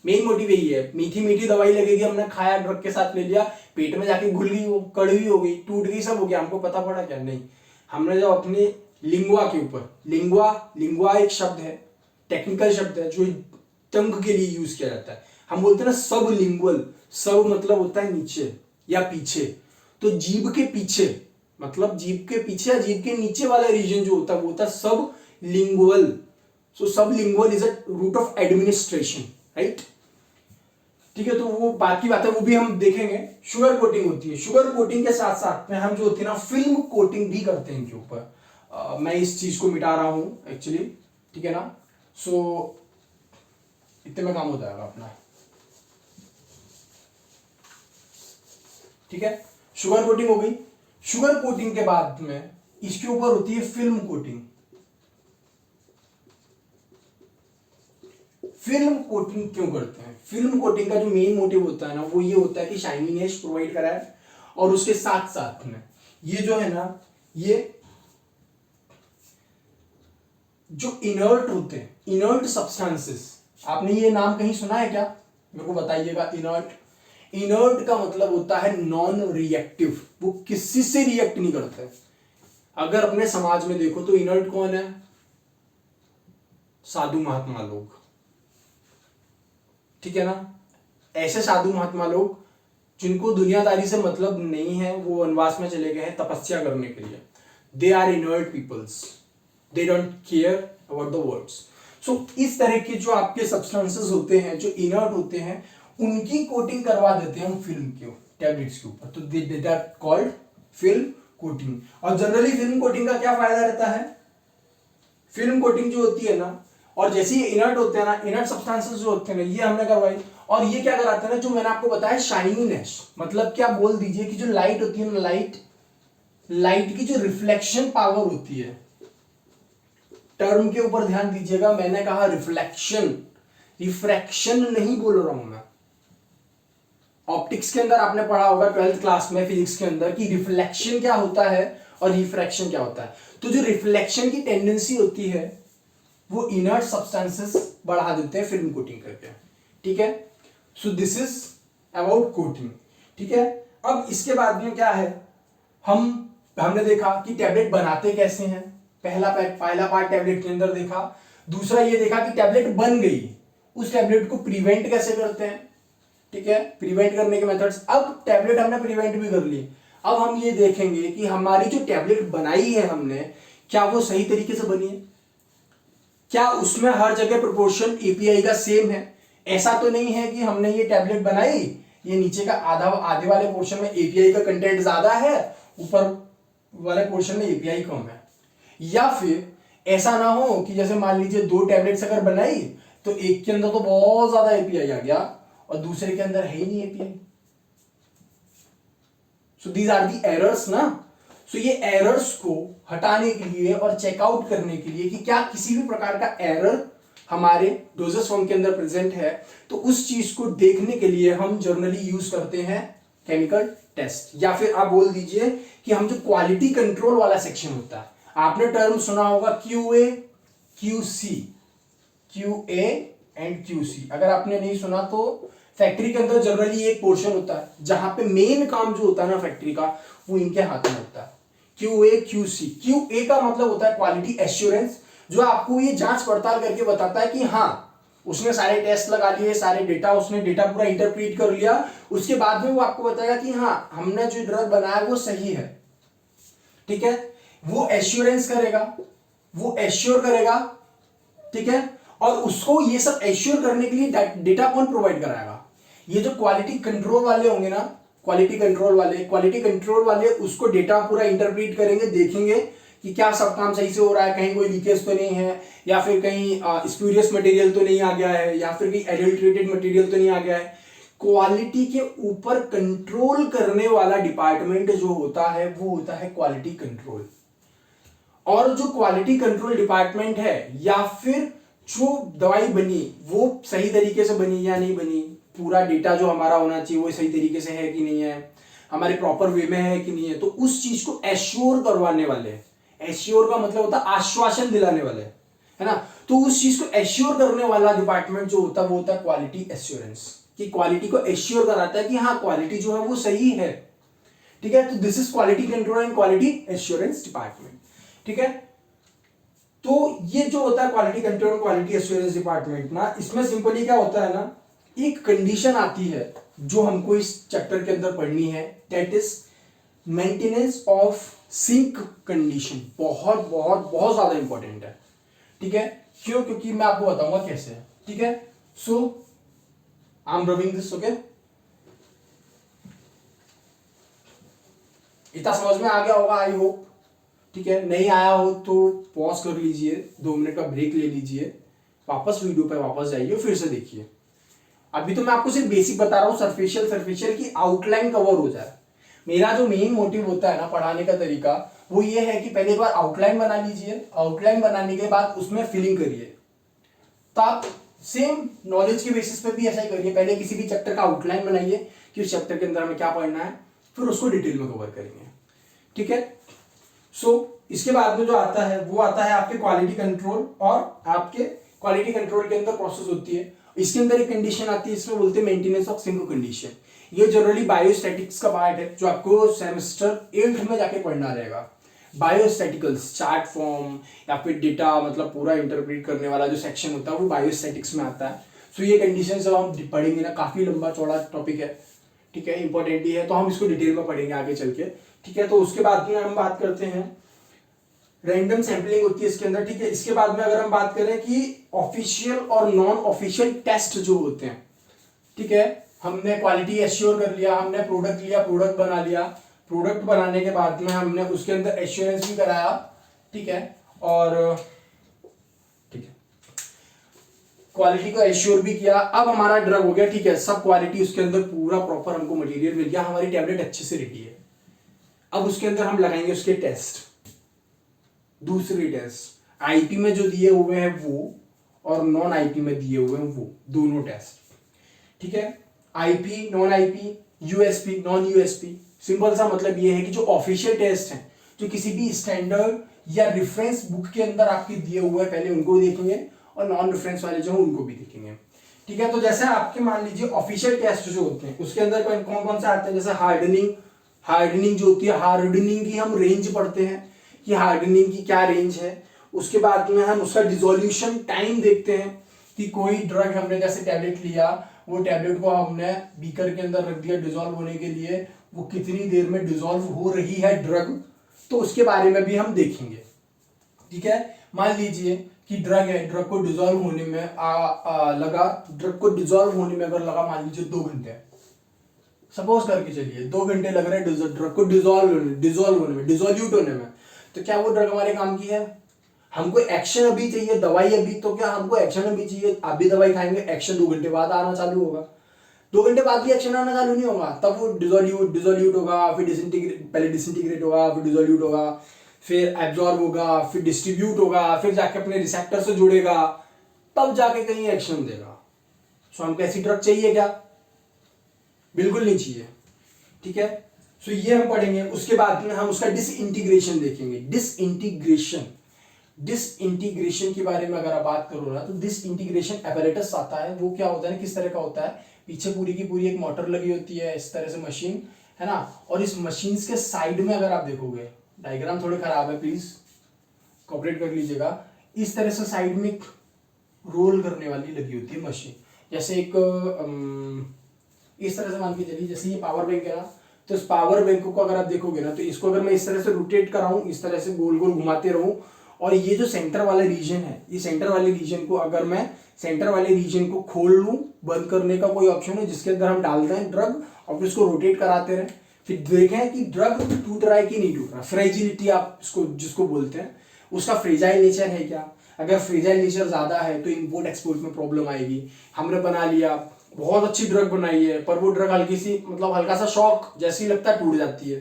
मेन मोटिव यही है, मीठी मीठी दवाई लगेगी, हमने खाया ड्रग के साथ ले लिया, पेट में जाके घुल गई, वो कड़वी हो गई, टूट गई, सब हो गया, हमको पता पड़ा क्या, नहीं। हमने जब अपने लिंगुआ के ऊपर, लिंगुआ एक शब्द है, टेक्निकल शब्द है जो टंग के लिए यूज किया जाता है। हम बोलते हैं ना सब लिंगुअल, सब मतलब होता है नीचे या पीछे, तो जीभ के पीछे, मतलब जीभ के पीछे या जीभ के नीचे वाला रीजन जो होता है वो होता है सब lingual. So sublingual is a route of administration, right. ठीक है, तो वो बात की बात है, वो भी हम देखेंगे। शुगर कोटिंग होती है, शुगर कोटिंग के साथ साथ में हम जो होती है ना फिल्म कोटिंग भी करते हैं इनके ऊपर। मैं इस चीज को मिटा रहा हूं एक्चुअली, ठीक है ना। सो इतने में काम हो जाएगा अपना, ठीक है। शुगर कोटिंग हो गई। शुगर कोटिंग के बाद में इसके ऊपर होती है फिल्म कोटिंग। फिल्म कोटिंग क्यों करते हैं, फिल्म कोटिंग का जो मेन मोटिव होता है ना वो ये होता है कि शाइनीनेस प्रोवाइड कराए, और उसके साथ साथ में ये जो है ना, ये जो इनर्ट होते हैं, इनर्ट सब्सटेंसेस, आपने ये नाम कहीं सुना है क्या, मेरे को बताइएगा। इनर्ट का मतलब होता है नॉन रिएक्टिव, वो किसी से रिएक्ट नहीं करते। अगर अपने समाज में देखो तो इनर्ट कौन है, साधु महात्मा लोग, ठीक है ना। ऐसे साधु महात्मा लोग जिनको दुनियादारी से मतलब नहीं है, वो वनवास में चले गए हैं तपस्या करने के लिए, they are inert peoples, they don't care about the words. So इस तरह के जो आपके सब्सटेंसेस होते हैं जो इनर्ट होते हैं, उनकी कोटिंग करवा देते हैं हम फिल्म के टैबलेट्स के ऊपर, तो they are called film coating. और जनरली फिल्म कोटिंग का क्या फायदा रहता है, फिल्म कोटिंग जो होती है ना, और जैसे ये इनर्ट होते हैं ना, इनर्ट सब्सटेंसेस जो होते हैं ना, ये हमने करवाई, और ये क्या कराते हैं ना, जो मैंने आपको बताया शाइनीनेस, मतलब क्या बोल दीजिए कि जो लाइट होती है ना, लाइट की जो रिफ्लेक्शन पावर होती है, टर्म के ऊपर ध्यान दीजिएगा, मैंने कहा रिफ्लेक्शन, रिफ्रैक्शन नहीं बोल रहा हूं मैं। ऑप्टिक्स के अंदर आपने पढ़ा होगा 12th क्लास में फिजिक्स के अंदर कि रिफ्लेक्शन क्या होता है और रिफ्रैक्शन क्या होता है। तो जो रिफ्लेक्शन की टेंडेंसी होती है वो इनर्ट सब्सटेंसेस बढ़ा देते हैं फिल्म कोटिंग करके, ठीक है। सो दिस इज अबाउट कोटिंग, ठीक है। अब इसके बाद में क्या है, हमने देखा कि टैबलेट बनाते कैसे हैं, पहला पार्ट टैबलेट के अंदर देखा। दूसरा ये देखा कि टैबलेट बन गई, उस टैबलेट को प्रिवेंट कैसे करते हैं, ठीक है, प्रिवेंट करने के मेथड्स। अब टैबलेट हमने प्रिवेंट भी कर ली, अब हम ये देखेंगे कि हमारी जो टैबलेट बनाई है हमने, क्या वो सही तरीके से बनी है, क्या उसमें हर जगह प्रोपोर्शन एपीआई का सेम है। ऐसा तो नहीं है कि हमने ये टैबलेट बनाई, ये नीचे का आधे वाले पोर्शन में एपीआई का कंटेंट ज्यादा है, ऊपर वाले पोर्शन में एपीआई कम है। या फिर ऐसा ना हो कि जैसे मान लीजिए 2 टैबलेट्स अगर बनाई तो एक के अंदर तो बहुत ज्यादा एपीआई आ गया और दूसरे के अंदर है ही नहीं API. So these are the errors ना। सो ये एरर्स को हटाने के लिए और चेकआउट करने के लिए कि क्या किसी भी प्रकार का एरर हमारे डोजेस फॉर्म के अंदर प्रेजेंट है, तो उस चीज को देखने के लिए हम जनरली यूज करते हैं केमिकल टेस्ट, या फिर आप बोल दीजिए कि हम जो क्वालिटी कंट्रोल वाला सेक्शन होता है, आपने टर्म सुना होगा QA QC, QA and QC. अगर आपने नहीं सुना तो फैक्ट्री के अंदर जनरली एक पोर्शन होता है जहां पे मेन काम जो होता है ना फैक्ट्री का, वो इनके हाथ में होता है, क्यूए क्यूसी। क्यूए का मतलब होता है क्वालिटी एश्योरेंस, जो आपको ये जांच पड़ताल करके बताता है कि हाँ उसने सारे टेस्ट लगा लिए, सारे डेटा, उसने डेटा पूरा इंटरप्रीट कर लिया, उसके बाद में वो आपको बताएगा कि हाँ हमने जो ड्रग बनाया वो सही है, ठीक है। वो एश्योरेंस करेगा, वो एश्योर करेगा, ठीक है। और उसको ये सब एश्योर करने के लिए डेटा कौन प्रोवाइड कराएगा, ये जो क्वालिटी कंट्रोल वाले होंगे ना, क्वालिटी कंट्रोल वाले उसको डेटा पूरा इंटरप्रीट करेंगे, देखेंगे कि क्या सब काम सही से हो रहा है, कहीं कोई लीकेज तो नहीं है, या फिर कहीं स्प्यूरियस मटेरियल तो नहीं आ गया है, या फिर कहीं एडल्ट्रेटेड मटेरियल तो नहीं आ गया है। क्वालिटी के ऊपर कंट्रोल करने वाला डिपार्टमेंट जो होता है वो होता है क्वालिटी कंट्रोल। और जो क्वालिटी कंट्रोल डिपार्टमेंट है, या फिर जो दवाई बनी वो सही तरीके से बनी या नहीं बनी, पूरा डेटा जो हमारा होना चाहिए वो सही तरीके से है कि नहीं है, हमारे प्रॉपर वे में है कि नहीं है, तो उस चीज को एश्योर करवाने वाले, एश्योर का मतलब होता है आश्वासन दिलाने वाले, है ना। तो उस चीज को एश्योर करने वाला डिपार्टमेंट जो होता है वो होता है क्वालिटी एश्योरेंस, कि क्वालिटी को एश्योर कराता है कि हाँ क्वालिटी जो है वो सही है, ठीक है। तो this is quality control and quality assurance department, ठीक है। तो ये जो होता है quality control quality assurance department ना, इसमें सिंपली क्या होता है ना, एक कंडीशन आती है जो हमको इस चैप्टर के अंदर पढ़नी है, that is maintenance of sink condition. बहुत बहुत बहुत ज्यादा इंपॉर्टेंट है, ठीक है। क्यों? क्योंकि मैं आपको बताऊंगा कैसे, ठीक है। So I am rubbing this, okay. इतना समझ में आ गया होगा आई होप, ठीक है। नहीं आया हो तो पॉज कर लीजिए, 2 मिनट का ब्रेक ले लीजिए, वापस वीडियो पे वापस जाइए, फिर से देखिए। अभी तो मैं आपको सिर्फ बेसिक बता रहा हूँ, सरफेशियल की आउटलाइन कवर हो जाए। मेरा जो मेन मोटिव होता है ना पढ़ाने का तरीका, वो ये है कि पहले एक बार आउटलाइन बना लीजिए, आउटलाइन बनाने के बाद उसमें फिलिंग करिए। तो आप सेम नॉलेज के बेसिस पे भी ऐसा ही करिए, पहले किसी भी चैप्टर का आउटलाइन बनाइए कि उस चैप्टर के अंदर हमें क्या पढ़ना है, फिर उसको डिटेल में कवर करेंगे, ठीक है। सो इसके बाद में जो आता है वो आता है आपके क्वालिटी कंट्रोल, और आपके क्वालिटी कंट्रोल के अंदर प्रोसेस होती है, इसके अंदर एक कंडीशन आती है, इसमें बोलते हैं मेंटेनेंस ऑफ सिंक कंडीशन। ये जनरली बायोस्टैटिक्स का पार्ट है जो आपको सेमेस्टर 8 में जाके पढ़ना रहेगा। बायोस्टैटिकल्स, चार्ट फॉर्म या फिर डेटा मतलब पूरा इंटरप्रेट करने वाला जो सेक्शन होता है वो बायोस्टैटिक्स में आता है। सो ये कंडीशन जब हम पढ़ेंगे ना, काफी लंबा चौड़ा टॉपिक है, ठीक है, इंपॉर्टेंट भी है, तो हम इसको डिटेल में पढ़ेंगे आगे चल के, ठीक है। तो उसके बाद में हम बात करते हैं रैंडम सैंपलिंग होती है इसके अंदर, ठीक है। इसके बाद में अगर हम बात करें कि ऑफिशियल और नॉन ऑफिशियल टेस्ट जो होते हैं, ठीक है, हमने क्वालिटी एश्योर कर लिया, हमने प्रोडक्ट लिया, प्रोडक्ट बना लिया, प्रोडक्ट बनाने के बाद में हमने उसके अंदर एश्योरेंस भी कराया, ठीक है, और ठीक है क्वालिटी को एश्योर भी किया। अब हमारा ड्रग हो गया, ठीक है, सब क्वालिटी उसके अंदर पूरा प्रॉपर हमको मटेरियल मिल गया, हमारी टैबलेट अच्छे से रेडी है। अब उसके अंदर हम लगाएंगे उसके टेस्ट, दूसरी टेस्ट आईपी में जो दिए हुए हैं वो, और नॉन आईपी में दिए हुए हैं वो, दोनों टेस्ट, ठीक है। IP, non IP, USP, non USP. Simple सा मतलब ये है कि जो ऑफिशियल टेस्ट हैं, जो किसी भी स्टैंडर्ड या रेफरेंस बुक के अंदर आपके दिए हुए हैं, पहले उनको देखेंगे, और नॉन रेफरेंस वाले जो हैं उनको भी देखेंगे, ठीक है। तो जैसे आपके मान लीजिए ऑफिशियल टेस्ट जो होते हैं उसके अंदर कौन कौन से आते हैं, जैसे हार्डनिंग जो होती है, हार्डनिंग की हम रेंज पढ़ते हैं कि हार्डनिंग की क्या रेंज है। उसके बाद में हम उसका डिसोल्यूशन टाइम देखते हैं कि कोई ड्रग हमने जैसे टैबलेट लिया, वो टैबलेट को हमने बीकर के अंदर रख दिया डिसॉल्व होने के लिए, वो कितनी देर में डिसॉल्व हो रही है ड्रग, तो उसके बारे में भी हम देखेंगे, ठीक है। मान लीजिए कि ड्रग है, ड्रग को डिसॉल्व होने में ड्रग को डिसॉल्व होने में अगर लगा मान लीजिए 2 घंटे, सपोज करके चलिए 2 घंटे लग रहे हैं ड्रग को डिसॉल्व होने में, डिसोल्यूट होने में, तो क्या वो ड्रग हमारे काम की है? हमको एक्शन अभी चाहिए, दवाई अभी, तो क्या हमको एक्शन अभी चाहिए? अभी दवाई खाएंगे, एक्शन 2 घंटे बाद आना चालू होगा, 2 घंटे बाद भी एक्शन आना चालू नहीं होगा, तब वो डिसोल्यूट होगा, फिर पहले डिसइंटीग्रेट होगा, फिर डिसोल्यूट होगा, फिर एब्जॉर्ब होगा, फिर डिस्ट्रीब्यूट होगा, फिर जाके अपने रिसेप्टर से जुड़ेगा, तब जाके कहीं एक्शन देगा। सो हमको ऐसी ड्रग चाहिए क्या? बिल्कुल नहीं चाहिए, ठीक है। सो ये हम पढ़ेंगे। उसके बाद में हम उसका डिसइंटीग्रेशन देखेंगे। डिसइंटीग्रेशन के बारे में अगर आप बात करो ना, तो डिसइंटीग्रेशन एपरेटस आता है, वो क्या होता है, किस तरह का होता है, पीछे पूरी की पूरी एक मोटर लगी होती है, इस तरह से मशीन है ना, और इस मशीन के साइड में अगर आप देखोगे, डायग्राम थोड़े खराब है, प्लीज कोऑपरेट कर लीजिएगा, इस तरह से साइड में रोल करने वाली लगी होती है मशीन, जैसे एक इस तरह से मान के चलिए, जैसे ये पावर बैंक है ना, तो इस पावर बैंक को अगर आप देखोगे ना, तो इसको अगर मैं इस तरह से रोटेट कराऊं, इस तरह से गोल गोल घुमाते रहूं, और ये जो सेंटर वाला रीजन है, ये सेंटर वाले रीजन को अगर मैं सेंटर वाले रीजन को खोल लूं, बंद करने का कोई ऑप्शन है जिसके अंदर हम डालते हैं ड्रग और फिर इसको रोटेट कराते रहे, फिर देखें कि ड्रग टूट रहा है कि नहीं टूट रहा, फ्रेजिलिटी आप इसको जिसको बोलते हैं, उसका फ्रेजाइल नेचर है क्या। अगर फ्रेजाइल नेचर ज्यादा है तो इंपोर्ट एक्सपोर्ट में प्रॉब्लम आएगी। हमने बना लिया, बहुत अच्छी ड्रग बनाई है, पर वो ड्रग हल्की सी मतलब हल्का सा शॉक जैसे ही लगता है टूट जाती है।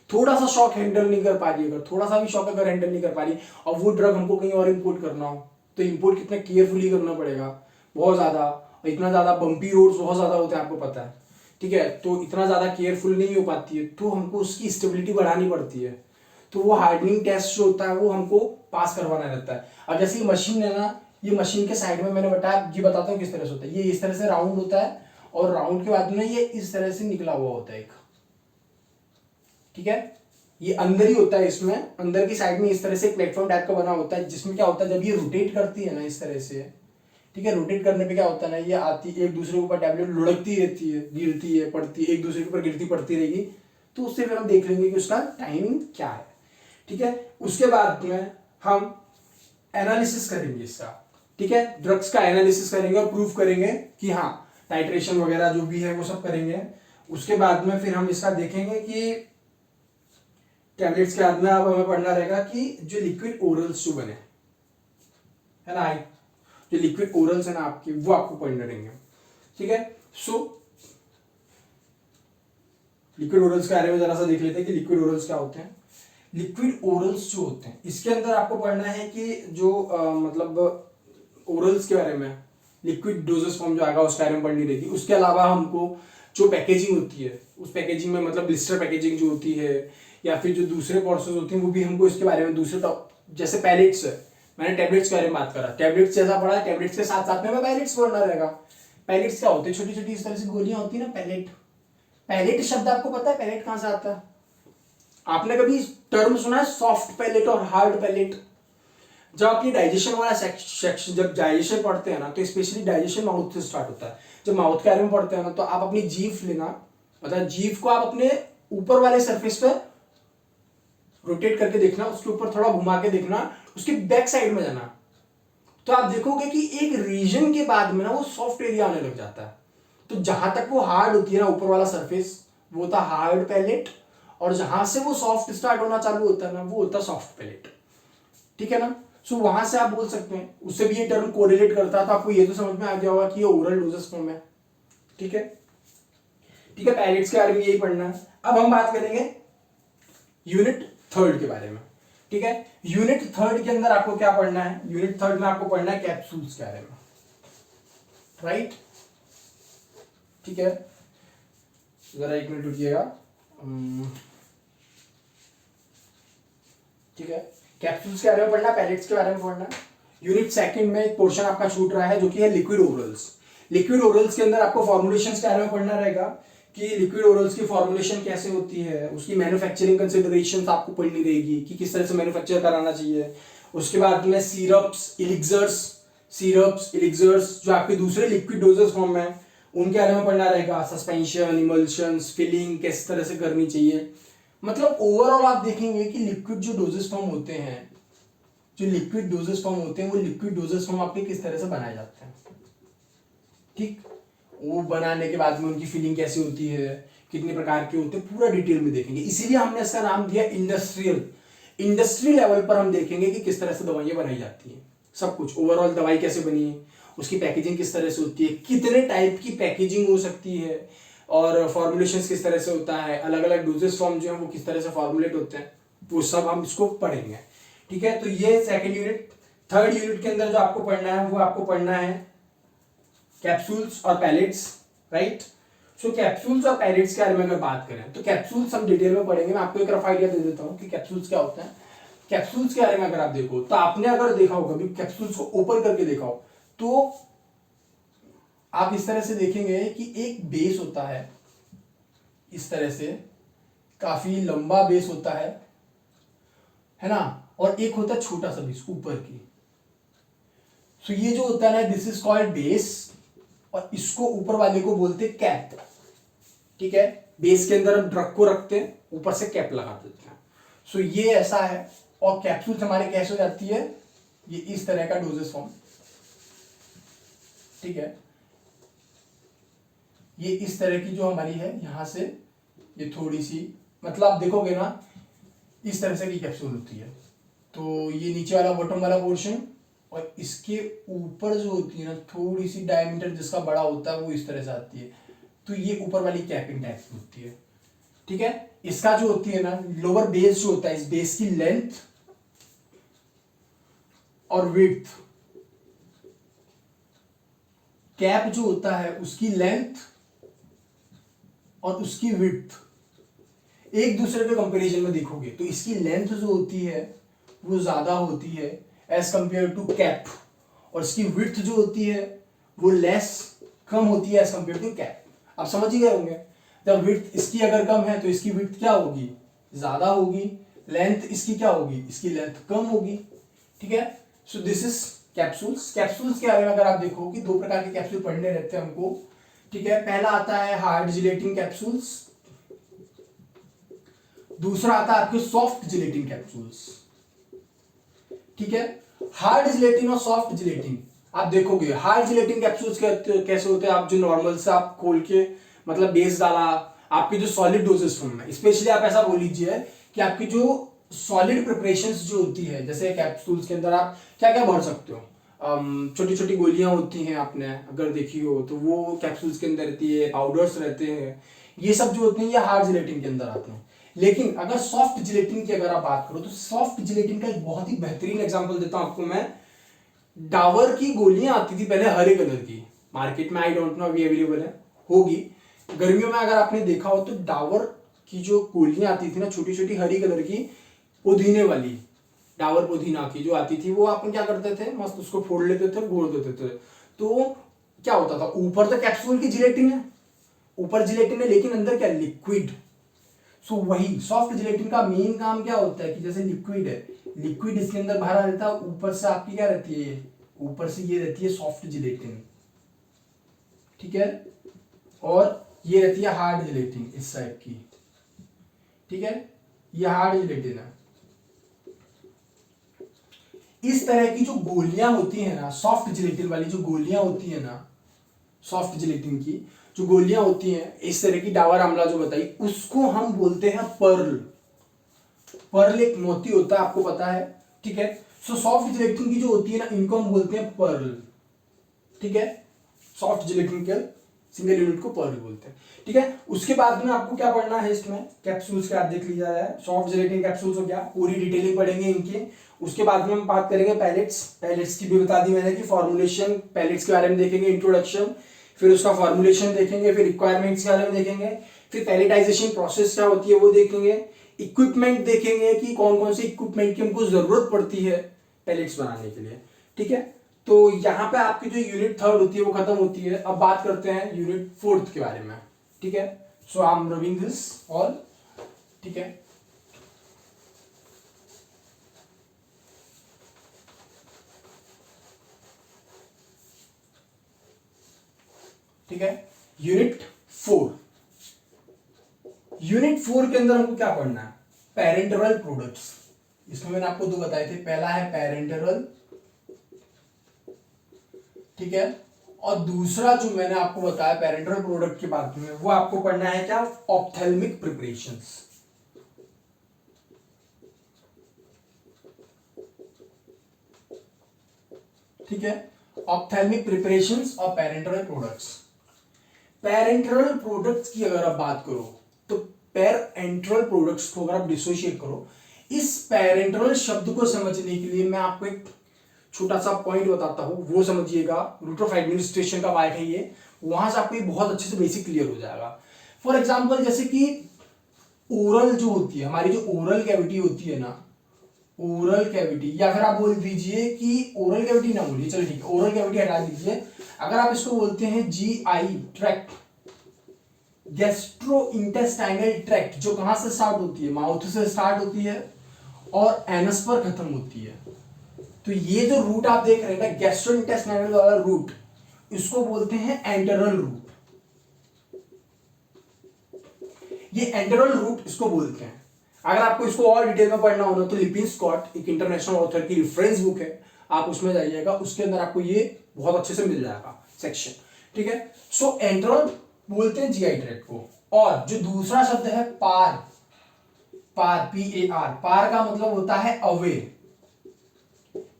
थोड़ा सा शॉक हैंडल नहीं कर पा रही, अगर थोड़ा सा भी शॉक अगर हैंडल नहीं कर पा रही और वो ड्रग हमको कहीं और इंपोर्ट करना हो तो इंपोर्ट कितना केयरफुली करना पड़ेगा, बहुत ज्यादा। इतना ज्यादा बम्पी रोड्स बहुत ज्यादा होते हैं, आपको पता है, ठीक है। तो इतना ज्यादा केयरफुल नहीं हो पाती है, तो हमको उसकी स्टेबिलिटी बढ़ानी पड़ती है। तो वो हार्डनिंग टेस्ट जो होता है वो हमको पास करवाना रहता है। अब जैसे ये मशीन है ना, ये मशीन के साइड में मैंने बताया, ये बताता हूँ किस तरह से होता है। ये इस तरह से राउंड होता है और राउंड के बाद में ये इस तरह से निकला हुआ होता है एक, ठीक है। ये अंदर ही होता है, इसमें अंदर की साइड में इस तरह से प्लेटफॉर्म टाइप का बना होता है, जिसमें क्या होता है जब ये रोटेट करती है ना इस तरह से, ठीक है, रोटेट करने पे क्या होता है ना, ये आती एक दूसरे के ऊपर टैबलेट लुढ़कती रहती है, गिरती है, पड़ती है, एक दूसरे के ऊपर गिरती पड़ती रहेगी। तो उससे फिर हम देख लेंगे कि उसका टाइमिंग क्या है, ठीक है। उसके बाद में हम एनालिसिस करेंगे इसका, ठीक है, ड्रग्स का एनालिसिस करेंगे और प्रूफ करेंगे कि हाँ टाइट्रेशन वगैरह जो भी है वो सब करेंगे। उसके बाद में फिर हम इसका देखेंगे कि टैबलेट्स के बाद में अब हमें पढ़ना रहेगा कि जो लिक्विड ओरल्स जो बने है ना, जो लिक्विड ओरल्स है ना आपके, वो आपको पढ़ने रहेंगे, ठीक है। सो लिक्विड ओरल्स के बारे में जरा सा देख लेते हैं कि लिक्विड ओरल्स क्या होते हैं। लिक्विड ओरल्स जो होते हैं इसके अंदर आपको पढ़ना है कि जो मतलब ओरल्स के बारे में, लिक्विड डोजेस फॉर्म जो आएगा उसके बारे में पढ़नी रहेगी। उसके अलावा हमको जो पैकेजिंग होती है, उस पैकेजिंग में मतलब ब्लिस्टर पैकेजिंग जो होती है या फिर जो दूसरे प्रोसेस होती हैं वो भी हमको इसके बारे में दूसरे जैसे पैलेट्स है, मैंने टैबलेट्स के बारे में बात करा, टैबलेट्स जैसा पढ़ा, टैबलेट्स के साथ साथ में पैलेट्स पढ़ना रहेगा। पैलेट्स क्या होते हैं, छोटी छोटी इस तरह से गोलियां होती है ना, पैलेट। पैलेट शब्द आपको पता है पैलेट कहां से आता है? आपने कभी टर्म सुना है सॉफ्ट पैलेट और हार्ड पैलेट? जब आपकी डाइजेशन वाला सेक्शन, जब डाइजेशन पढ़ते हैं ना तो स्पेशली डाइजेशन माउथ से स्टार्ट होता है। जब माउथ के बारे में पढ़ते हैं ना तो आप अपनी जीभ लेना, मतलब जीभ को आप अपने ऊपर वाले सरफेस पे रोटेट करके देखना, उसके ऊपर थोड़ा घुमा के देखना, उसके बैक साइड में जाना, तो आप देखोगे कि एक रीजन के बाद में ना वो सॉफ्ट एरिया आने लग जाता है। तो जहां तक वो हार्ड होती है ना ऊपर वाला सरफेस, वो होता हार्ड पैलेट, और जहां से वो सॉफ्ट स्टार्ट होना चालू होता है ना वो होता सॉफ्ट पैलेट, ठीक है ना। सो वहां से आप बोल सकते हैं, उससे भी ये टर्म कोरिलेट करता है, तो आपको ये तो समझ में आ गया होगा कि ये ओरल डोजेस फॉर्म है, ठीक है। ठीक है, पैलेट्स के बारे में यही पढ़ना है। अब हम बात करेंगे यूनिट थर्ड के बारे में, ठीक है। यूनिट थर्ड के अंदर आपको क्या पढ़ना है, यूनिट थर्ड में आपको पढ़ना है कैप्सूल्स के बारे में, राइट, ठीक है। जरा एक मिनट रुकिएगा, ठीक है। कैप्सूल्स के बारे में पढ़ना, पैलेट्स के बारे में पढ़ना। यूनिट सेकंड में एक पोर्शन आपका छूट रहा है जो कि है लिक्विड ओरल्स। लिक्विड ओरल्स के अंदर आपको फॉर्मुलेशंस के बारे में पढ़ना रहेगा कि लिक्विड ओरल्स की फॉर्मुलेशन कैसे होती है, उसकी मैन्युफैक्चरिंग कंसिडरेशंस आपको पढ़नी रहेगी कि किस तरह से मैन्युफैक्चर कराना चाहिए। उसके बाद में सिरप्स इलिक्सर्स जो आपके दूसरे लिक्विड डोजेस फॉर्म में उनके बारे में पढ़ना रहेगा। सस्पेंशन, इमल्शंस, फिलिंग किस तरह से करनी चाहिए। मतलब ओवरऑल आप देखेंगे कि लिक्विड जो डोजेस फॉर्म होते हैं, जो लिक्विड डोजेस फॉर्म होते हैं वो लिक्विड डोजेस फॉर्म आपके किस तरह से बनाए जाते हैं, ठीक। वो बनाने के बाद में उनकी फिलिंग कैसी होती है, कितने प्रकार के होते हैं, पूरा डिटेल में देखेंगे। इसीलिए हमने इसका नाम दिया इंडस्ट्रियल। इंडस्ट्री लेवल पर हम देखेंगे कि किस तरह से दवाइयां बनाई जाती हैं, सब कुछ ओवरऑल दवाई कैसे बनी, उसकी पैकेजिंग किस तरह से होती है, कितने टाइप की पैकेजिंग हो सकती है, और फॉर्मुलेशंस किस तरह से होता है, अलग अलग डोजेस फॉर्म जो है वो किस तरह से फॉर्मुलेट होते हैं, वो सब हम इसको पढ़ेंगे, ठीक है। तो ये सेकंड यूनिट। थर्ड यूनिट के अंदर जो आपको पढ़ना है वो आपको पढ़ना है कैप्सूल्स और पैलेट्स, राइट। सो कैप्सूल्स और पैलेट्स के बारे में अगर बात करें तो कैप्सूल्स हम डिटेल में पढ़ेंगे। मैं आपको एक रफ आइडिया दे देता हूँ कि कैप्सूल्स क्या होता है। कैप्सूल्स के बारे में अगर आप देखो तो आपने अगर देखा हो कभी कैप्सूल्स को ओपन करके देखा हो तो आप इस तरह से देखेंगे कि एक बेस होता है, इस तरह से काफी लंबा बेस होता है ना, और एक होता है छोटा सा बेस ऊपर की। सो ये जो होता है ना, दिस इज कॉल्ड बेस, और इसको ऊपर वाले को बोलते हैं कैप, ठीक है। बेस के अंदर हम ड्रग को रखते हैं, ऊपर से कैप लगा देते हैं। सो ये ऐसा है, और कैप्सूल हमारे कैसे हो जाती है, ये इस तरह का डोजेस फॉर्म, ठीक है। ये इस तरह की जो हमारी है, यहां से ये थोड़ी सी, मतलब आप देखोगे ना इस तरह से की कैप्सूल होती है। तो ये नीचे वाला बॉटम वाला पोर्शन और इसके ऊपर जो होती है ना थोड़ी सी डायमीटर जिसका बड़ा होता है वो इस तरह से आती है। तो ये ऊपर वाली कैपिंग टाइप की होती है, ठीक है। इसका जो होती है ना लोअर बेस जो होता है, इस बेस की लेंथ और विड्थ, कैप जो होता है उसकी लेंथ और उसकी विड्थ एक दूसरे के कंपैरिजन में देखोगे तो इसकी लेंथ जो होती है वो ज्यादा होती है एज कंपेयर टू कैप, और इसकी विड्थ जो होती है वो लेस कम होती है एज कंपेयर टू कैप। आप समझ ही गए होंगे, जब विड्थ इसकी अगर कम है तो इसकी विड्थ क्या होगी, ज्यादा होगी। लेंथ इसकी क्या होगी, इसकी लेंथ कम होगी, ठीक है। सो दिस इज कैप्सूल्स। कैप्सूल्स के बारे में अगर आप देखो कि दो प्रकार के कैप्सूल पढ़ने रहते हैं हमको, ठीक है। पहला आता है हार्ड जिलेटिन कैप्सूल्स, दूसरा आता है आपके सॉफ्ट जिलेटिन कैप्सूल्स, ठीक है। हार्ड जिलेटिन और सॉफ्ट जिलेटिन आप देखोगे, हार्ड जिलेटिन कैप्सूल्स कैसे होते हैं, आप जो नॉर्मल से आप खोल के मतलब बेस डाला, आपकी जो सॉलिड डोजेस फॉर्म में, स्पेशली आप ऐसा बोल लीजिए कि आपकी जो सॉलिड प्रिपरेशंस जो होती है, जैसे कैप्सूल्स के अंदर आप क्या क्या भर सकते हो, छोटी छोटी गोलियां होती हैं, आपने अगर देखी हो तो वो कैप्सूल्स के अंदर रहती है, पाउडर्स रहते हैं, ये सब जो होते हैं ये हार्ड जिलेटिन के अंदर आते हैं। लेकिन अगर सॉफ्ट जिलेटिन की अगर आप बात करो तो सॉफ्ट जिलेटिन का एक बहुत ही बेहतरीन एग्जांपल देता हूं आपको मैं। डावर की गोलियां आती थी पहले हरे कलर की, मार्केट में आई डोंट नो अभी अवेलेबल है होगी, गर्मियों में अगर आपने देखा हो तो डावर की जो गोलियां आती थी ना छोटी छोटी हरी कलर की, पुदीने वाली, डावर पुदीना की जो आती थी, वो अपन क्या करते थे, मस्त उसको फोड़ लेते थे, घोड़ देते थे। तो क्या होता था, ऊपर तो कैप्सूल की जिलेटिन है, ऊपर जिलेटिन है, लेकिन अंदर क्या, लिक्विड। सो वही सॉफ्ट जिलेटिन का मेन काम क्या होता है कि जैसे लिक्विड है, लिक्विड इसके अंदर भरा रहता है, ऊपर से आपकी क्या रहती है, ऊपर से ये रहती है सॉफ्ट जिलेटिन, ठीक है। और ये रहती है हार्ड जिलेटिन इस टाइप की, ठीक है। ये हार्ड जिलेटिन है। इस तरह की जो गोलियां होती है ना, सॉफ्ट जिलेटिन वाली जो गोलियां होती है ना, सॉफ्ट जिलेटिन की जो गोलियां होती हैं इस तरह की, डावर आंवला जो बताई, उसको हम बोलते हैं पर्ल। पर्ल एक मोती होता है, आपको पता है, ठीक है। सो सॉफ्ट जिलेटिन की जो होती है ना, इनको हम बोलते हैं पर्ल, ठीक है। सॉफ्ट जिलेटिन के सिंगल यूनिट को पर्ल बोलते हैं, ठीक है। उसके बाद में आपको क्या पढ़ना है इसमें, कैप्सूल्स का देख लीजिए जाए, सॉफ्ट जिलेटिन कैप्सूल्स हो गया, पूरी डिटेलिंग पढ़ेंगे इनकी। उसके बाद में हम बात करेंगे पैलेट्स, पैलेट्स की भी बता दी मैंने कि फॉर्मुलेशन, पैलेट्स के बारे में देखेंगे, इंट्रोडक्शन, फिर उसका फॉर्मुलेशन देखेंगे, फिर रिक्वायरमेंट्स के बारे में देखेंगे, फिर पैलेटाइजेशन प्रोसेस क्या होती है वो देखेंगे, इक्विपमेंट देखेंगे कि कौन कौन से इक्विपमेंट की हमको जरूरत पड़ती है पैलेट्स बनाने के लिए, ठीक है। तो यहाँ पे आपकी जो यूनिट थर्ड होती है वो खत्म होती है। अब बात करते हैं यूनिट फोर्थ के बारे में, ठीक है। So I am raving this all, ठीक है। ठीक है, यूनिट 4। यूनिट 4 के अंदर हमको क्या पढ़ना है, पेरेंटरल प्रोडक्ट्स। इसमें मैंने आपको दो बताए थे, पहला है पेरेंटरल, ठीक है, और दूसरा जो मैंने आपको बताया पेरेंटरल प्रोडक्ट के बारे में, वो आपको पढ़ना है क्या, ऑप्थेल्मिक प्रिपरेशंस, ठीक है। ऑप्थेल्मिक प्रिपरेशंस और पेरेंटरल प्रोडक्ट्स। पेरेंटरल प्रोडक्ट्स की अगर आप बात करो तो पेरेंटरल प्रोडक्ट्स को अगर आप डिसोशिएट करो, इस पेरेंटरल शब्द को समझने के लिए मैं आपको एक छोटा सा पॉइंट बताता हूं, वो समझिएगा। रूट ऑफ एडमिनिस्ट्रेशन का पार्ट है ये, वहां से आपको बहुत अच्छे से बेसिक क्लियर हो जाएगा। फॉर एग्जाम्पल जैसे कि ओरल जो होती है, हमारी जो ओरल कैविटी होती है ना, ओरल कैविटी, या फिर आप बोल दीजिए कि ओरल कैविटी ना बोलिए, चलो ठीक है, ओरल कैविटी हटा दीजिए, अगर आप इसको बोलते हैं GI tract, gastro intestinal tract, जो कहां से स्टार्ट होती है, माउथ से स्टार्ट होती है और एनस पर खत्म होती है। तो ये जो रूट आप देख रहे हैं ना, गैस्ट्रो इंटेस्टाइनल वाला रूट, इसको बोलते हैं एंटेरल रूट। ये एंटेरल रूट इसको बोलते हैं। अगर आपको इसको और डिटेल में पढ़ना होना तो लिपिन-स्कॉट एक इंटरनेशनल ऑथर की रेफरेंस बुक है, आप उसमें जाइएगा, उसके अंदर आपको ये बहुत अच्छे से मिल जाएगा सेक्शन, ठीक है। सो एंटेरल बोलते हैं जीआई ट्रैक्ट को, और जो दूसरा शब्द है पार, पार PAR, पार का मतलब होता है अवे,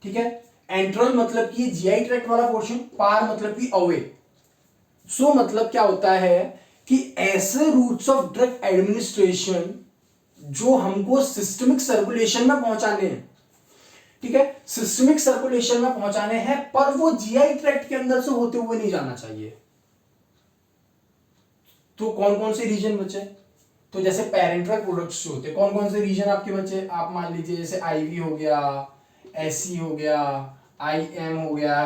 ठीक है। एंट्रल मतलब कि जीआई ट्रैक्ट वाला पोर्शन, पार मतलब कि अवे। सो मतलब क्या होता है कि ऐसे रूट्स ऑफ ड्रग एडमिनिस्ट्रेशन जो हमको सिस्टमिक सर्कुलेशन में पहुंचाने हैं, ठीक है, सिस्टमिक सर्कुलेशन में पहुंचाने हैं, पर वो जीआई ट्रैक्ट के अंदर से होते हुए नहीं जाना चाहिए। तो कौन कौन से रीजन बचे? तो जैसे पेरेंट्रल प्रोडक्ट्स जो होते हैं, कौन कौन से रीजन आपके बचे? आप मान लीजिए जैसे आईवी हो गया, एससी हो गया, आईएम हो गया,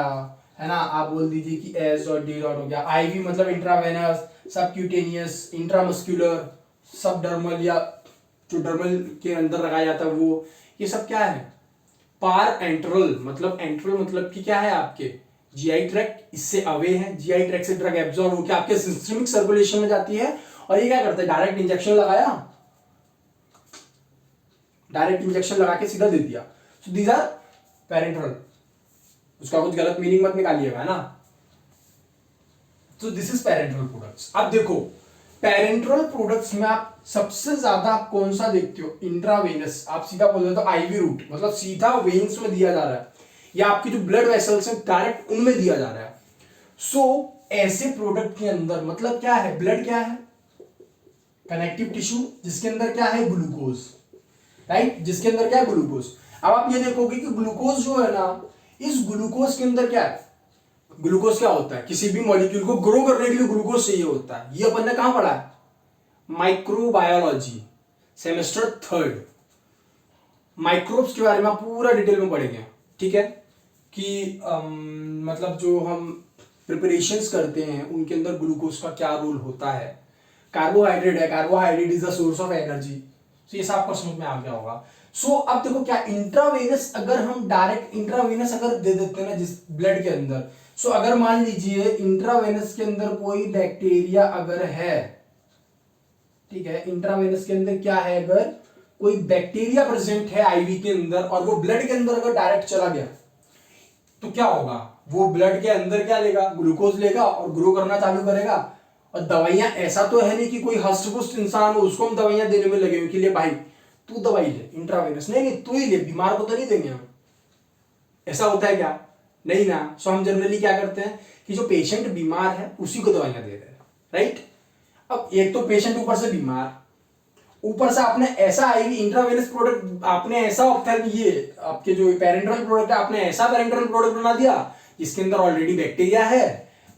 है ना, आप बोल दीजिए कि एस डॉट डी डॉट हो गया। आईवी मतलब इंट्रावेनस, सबक्यूटेनियस, इंट्रामस्कुलर, सबडर्मल या जो डर्मल के अंदर लगाया जाता है वो, ये सब क्या है? पार एंट्रल मतलब कि क्या है आपके जीआई ट्रैक्ट इससे अवे है, जीआई ट्रैक्ट से ड्रग एब्जॉर्ब होकर आपके सिस्टमिक सर्कुलेशन में जाती है, और ये क्या करता है? डायरेक्ट इंजेक्शन लगाया, डायरेक्ट इंजेक्शन लगा के सीधा दे दिया। So these are parenteral. उसका कुछ गलत मीनिंग मत निकालिएगा, है ना। तो दिस इज पेरेंट्रल प्रोडक्ट्स। अब देखो पेरेंट्रल प्रोडक्ट्स में आप सबसे ज्यादा आप कौन सा देखते हो? इंट्रावेनस। आप सीधा बोल देते हो आईवी रूट, मतलब सीधा वेन्स में दिया जा रहा है, या आपकी जो ब्लड वेसल्स हैं डायरेक्ट उनमें दिया जा रहा है। सो ऐसे प्रोडक्ट के अंदर मतलब क्या है? ब्लड क्या है? कनेक्टिव टिश्यू, जिसके अंदर क्या है? ग्लूकोज, राइट, जिसके अंदर क्या है? ग्लूकोज। अब आप ये देखोगे कि ग्लूकोज जो है ना, इस ग्लूकोज के अंदर क्या है? ग्लूकोज क्या होता है? किसी भी मॉलिक्यूल को ग्रो करने के लिए ग्लूकोज चाहिए होता है। ये अपन ने कहां पढ़ा है? माइक्रोबायोलॉजी, सेमेस्टर 3 माइक्रोब्स के बारे में आप पूरा डिटेल में पढ़ेंगे, ठीक है, कि मतलब जो हम प्रिपरेशंस करते हैं उनके अंदर ग्लूकोज का क्या रोल होता है। कार्बोहाइड्रेट है, carbohydrate is the source of energy. तो ये सब आपको समझ में आ गया होगा। सो अब देखो क्या इंट्रावेनस, अगर हम डायरेक्ट इंट्रावेनस अगर दे देते हैं ना जिस ब्लड के अंदर, सो अगर मान लीजिए इंट्रावेनस के अंदर कोई बैक्टीरिया अगर है, ठीक है, इंट्रावेनस के अंदर क्या है? अगर कोई बैक्टीरिया प्रेजेंट है आईवी के अंदर और वो ब्लड के अंदर अगर डायरेक्ट चला गया तो क्या होगा? वो ब्लड के अंदर क्या लेगा? ग्लूकोज लेगा और ग्रो करना चालू करेगा। और दवाइयां, ऐसा तो है नहीं कि कोई हष्ट-पुष्ट इंसान हो उसको हम दवाइयां देने में लगे हुए कि ले भाई तू दवाई ले इंट्रावेनस, नहीं नहीं तू ही ले, बीमार को तो नहीं देंगे हम। ऐसा होता है क्या? नहीं ना। सो हम जनरली क्या करते हैं कि जो पेशेंट बीमार है उसी को दवाइयां दे रहे हैं, राइट। अब एक तो पेशेंट ऊपर से बीमार, ऊपर से आपने ऐसा आईवी इंट्रावेनस प्रोडक्ट, आपने ऐसा ये आपके जो पेरेंट्रल प्रोडक्ट है आपने ऐसा पेरेंट्रल प्रोडक्ट बना दिया जिसके अंदर ऑलरेडी बैक्टीरिया है,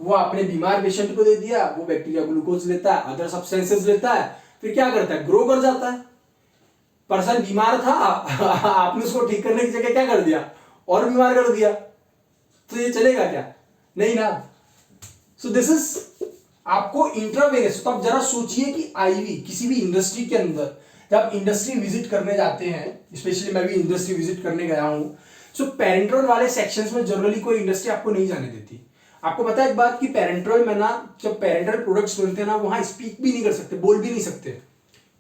वो आपने बीमार पेशेंट को दे दिया। वो बैक्टीरिया ग्लूकोज लेता है, अदर सब्सटेंसेस लेता है, फिर क्या करता है? ग्रो कर जाता है। पर्सन बीमार था आपने उसको ठीक करने की जगह क्या कर दिया? और बीमार कर दिया। तो ये चलेगा क्या? नहीं ना। सो दिस इज आपको इंट्रावेनस। तो आप जरा सोचिए कि आईवी किसी भी इंडस्ट्री के अंदर, जब इंडस्ट्री विजिट करने जाते हैं, स्पेशली मैं भी इंडस्ट्री विजिट करने गया हूं, सो पेरेंट्रल वाले सेक्शंस में जनरली कोई इंडस्ट्री आपको नहीं जाने देती। आपको पता है एक बात कि पेरेंट्रल में ना, जब पेरेंट्रल प्रोडक्ट्स बनते हैं ना, वहां स्पीक भी नहीं कर सकते, बोल भी नहीं सकते।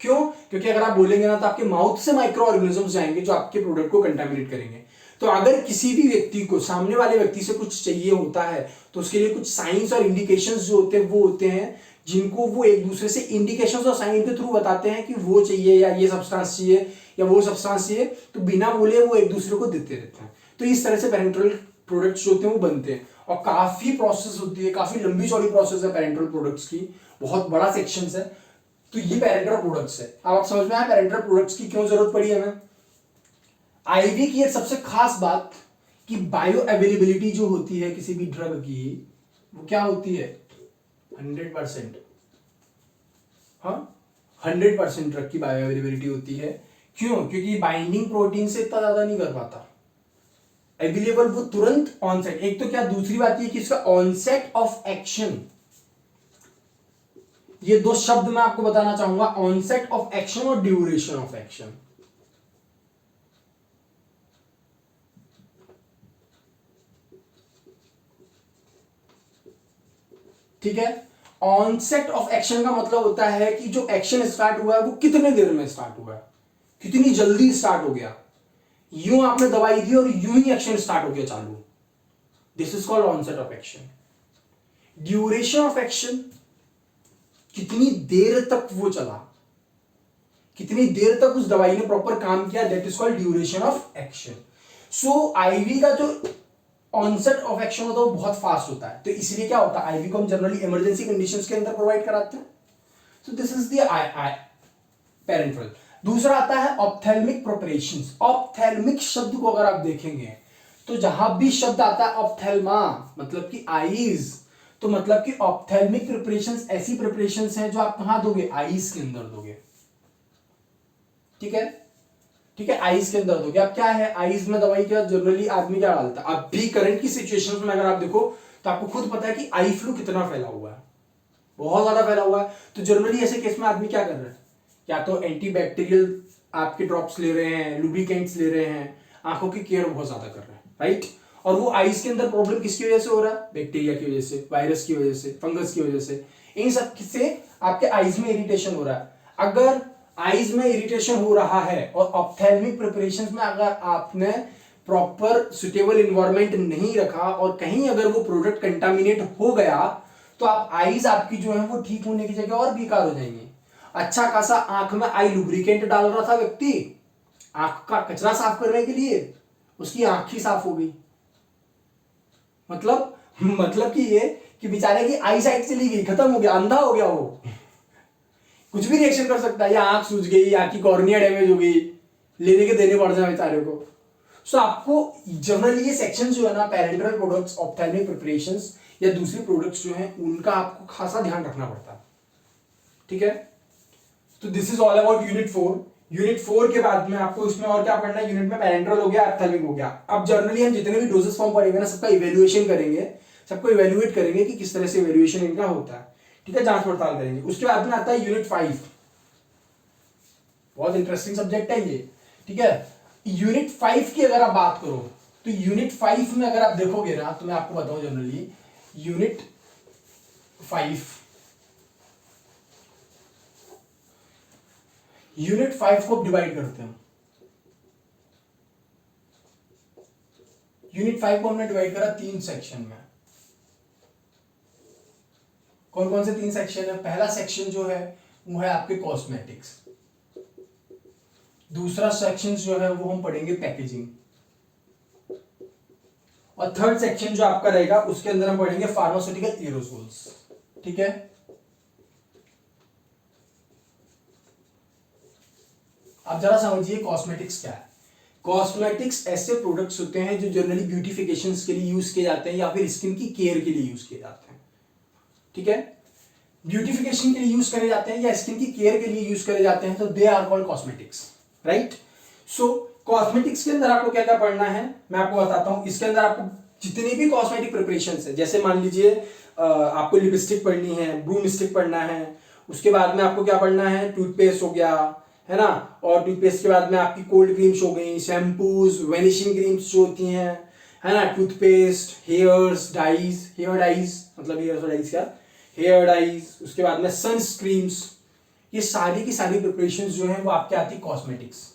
क्यों? क्योंकि अगर आप बोलेंगे ना तो आपके माउथ से माइक्रो ऑर्गेनिजम्स जाएंगे जो आपके प्रोडक्ट को कंटामिनेट करेंगे। तो अगर किसी भी व्यक्ति को, सामने वाले व्यक्ति से कुछ चाहिए होता है तो उसके लिए कुछ साइंस और इंडिकेशंस जो होते हैं वो होते हैं, जिनको वो एक दूसरे से इंडिकेशंस और साइन के थ्रू बताते हैं कि वो चाहिए या ये सब्सटेंस चाहिए या वो सब्सटेंस चाहिए, तो बिना बोले वो एक दूसरे को देते रहते हैं। तो इस तरह से पेरेंट्रल प्रोडक्ट्स जो होते हैं वो बनते हैं, और काफी प्रोसेस होती है, काफी लंबी चौड़ी प्रोसेस है पेरेंट्रल प्रोडक्ट्स की, बहुत बड़ा सेक्शन है। तो ये पेरेंट्रल प्रोडक्ट्स है। अब आप समझ में आया पेरेंट्रल प्रोडक्ट्स की क्यों जरूरत पड़ी हमें। आईवी की एक सबसे खास बात कि बायो अवेलेबिलिटी जो होती है किसी भी ड्रग की, वो क्या होती है? 100%। हाँ, 100% ड्रग की बायो अवेलेबिलिटी होती है। क्यों? क्योंकि बाइंडिंग प्रोटीन से इतना ज्यादा नहीं कर पाता अवेलेबल, वो तुरंत ऑनसेट। एक तो क्या, दूसरी बात ये कि इसका ऑनसेट ऑफ एक्शन, ये दो शब्द मैं आपको बताना चाहूंगा, ऑनसेट ऑफ एक्शन और ड्यूरेशन ऑफ एक्शन। ठीक है, ऑनसेट ऑफ एक्शन का मतलब होता है कि जो एक्शन स्टार्ट हुआ है वो कितने देर में स्टार्ट हुआ है, कितनी जल्दी स्टार्ट हो गया। यूं आपने दवाई दी और यूं ही एक्शन स्टार्ट हो गया चालू, this is called onset of action. Duration of action, कितनी देर तक वो चला, कितनी देर तक उस दवाई ने प्रॉपर काम किया, that is called duration of action. So IV का जो ऑनसेट ऑफ एक्शन होता है वो बहुत फास्ट होता है, तो इसलिए क्या होता है, आईवी को हम जनरली इमरजेंसी कंडीशंस के अंदर प्रोवाइड कराते हैं। सो दिस इज द पेरेंटरल। दूसरा आता है ऑप्थेल्मिक प्रिपरेशंस। ऑप्थेल्मिक शब्द को अगर आप देखेंगे तो जहां भी शब्द आता है ऑप्थेल्मा मतलब कि आईज, तो मतलब कि ऑप्थेल्मिक प्रिपरेशंस ऐसी प्रिपरेशंस हैं जो आप कहां दोगे, आईज के अंदर दोगे। ठीक है, ठीक है, आईज के अंदर दोगे। अब क्या है, आईज में दवाई क्या जनरली आदमी क्या डालता है, अब भी करंट की सिचुएशंस में अगर आप देखो तो आपको खुद पता है कि आई फ्लू कितना फैला हुआ है, बहुत ज्यादा फैला हुआ है। तो जनरली ऐसे केस में आदमी क्या कर रहा है, या तो एंटीबैक्टीरियल आपके ड्रॉप्स ले रहे हैं, लुब्रिकेंट्स ले रहे हैं, आंखों की केयर बहुत ज्यादा कर रहे हैं, राइट। और वो आईज के अंदर प्रॉब्लम किसकी वजह से हो रहा है, बैक्टीरिया की वजह से, वायरस की वजह से, फंगस की वजह से, इन सब से आपके आईज में इरिटेशन हो रहा है। अगर आईज में इरिटेशन हो रहा है और ऑप्थेल्मिक प्रिपरेशंस में अगर आपने प्रॉपर सुटेबल इन्वायरमेंट नहीं रखा और कहीं अगर वो प्रोडक्ट कंटामिनेट हो गया तो आप आईज आपकी जो है वो ठीक होने की जगह और बेकार हो जाएंगे। अच्छा खासा आंख में आई लुब्रिकेंट डाल रहा था व्यक्ति, आंख का कचरा साफ करने के लिए, उसकी आंख ही साफ हो गई। मतलब कि ये कि बेचारे की आई साइट चली गई, खत्म हो गया, अंधा हो गया वो, कुछ भी रिएक्शन कर सकता है, या आंख सूज गई, या की कॉर्निया डैमेज हो गई, लेने के देने पड़ जाए बेचारे को। सो आपको जनरली ये सेक्शन जो है ना, पेरेंटरल प्रोडक्ट्स, ऑप्थेल्मिक प्रिपरेशंस या दूसरे प्रोडक्ट्स जो हैं उनका आपको खासा ध्यान रखना पड़ता है। ठीक है, तो this is all about unit 4। Unit 4 के बाद में आपको इसमें और क्या पढ़ना है, यूनिट में पेरेंटरल हो गया, ऑप्थेल्मिक हो गया। अब जनरली हम जितने भी डोजेस फॉर्म पढ़ेंगे ना, सबका इवेल्युएशन करेंगे, सबको इवेल्युएट करेंगे कि किस तरह से इवेल्युएशन इनका होता है। ठीक है, जांच पड़ताल करेंगे। उसके बाद में आता है यूनिट 5, बहुत इंटरेस्टिंग सब्जेक्ट है ये। ठीक है, यूनिट 5 की अगर आप बात करो तो यूनिट 5 में अगर आप देखोगे ना, तो मैं आपको बताऊं जनरली यूनिट 5 को डिवाइड करते हैं। यूनिट 5 को हमने डिवाइड करा 3 सेक्शन में। कौन कौन से 3 सेक्शन है? पहला सेक्शन जो है वो है आपके कॉस्मेटिक्स, दूसरा सेक्शन जो है वो हम पढ़ेंगे पैकेजिंग, और थर्ड सेक्शन जो आपका रहेगा उसके अंदर हम पढ़ेंगे फार्मास्यूटिकल एरोसोल्स। ठीक है, अब जरा समझिए कॉस्मेटिक्स क्या है। कॉस्मेटिक्स ऐसे प्रोडक्ट्स होते हैं जो जनरली ब्यूटिफिकेशंस के लिए यूज किए जाते हैं या फिर स्किन की केयर के लिए यूज किए जाते हैं। ठीक है, ब्यूटिफिकेशन के लिए यूज करे जाते हैं या स्किन की केयर के लिए यूज करे जाते हैं, तो they are called cosmetics, right. So cosmetics के अंदर आपको क्या क्या पढ़ना है मैं आपको बताता हूं। इसके अंदर आपको जितनी भी कॉस्मेटिक प्रिपरेशंस है, जैसे मान लीजिए आपको लिपस्टिक पढ़नी है, ब्रूम स्टिक पढ़ना है, उसके बाद में आपको क्या पढ़ना है, टूथपेस्ट हो गया, है ना, और टूथपेस्ट के बाद में आपकी कोल्ड क्रीम्स हो गई, शैम्पूज, वेनिशिंग क्रीम्स जो होती हैं, है ना, toothpaste, hairs dyes, hair dyes मतलब हेयर्स डाइज क्या, हेयर डाइज, उसके बाद में सनस्क्रीम्स, ये सारी की सारी प्रिपरेशंस जो है वो आपके आती है कॉस्मेटिक्स।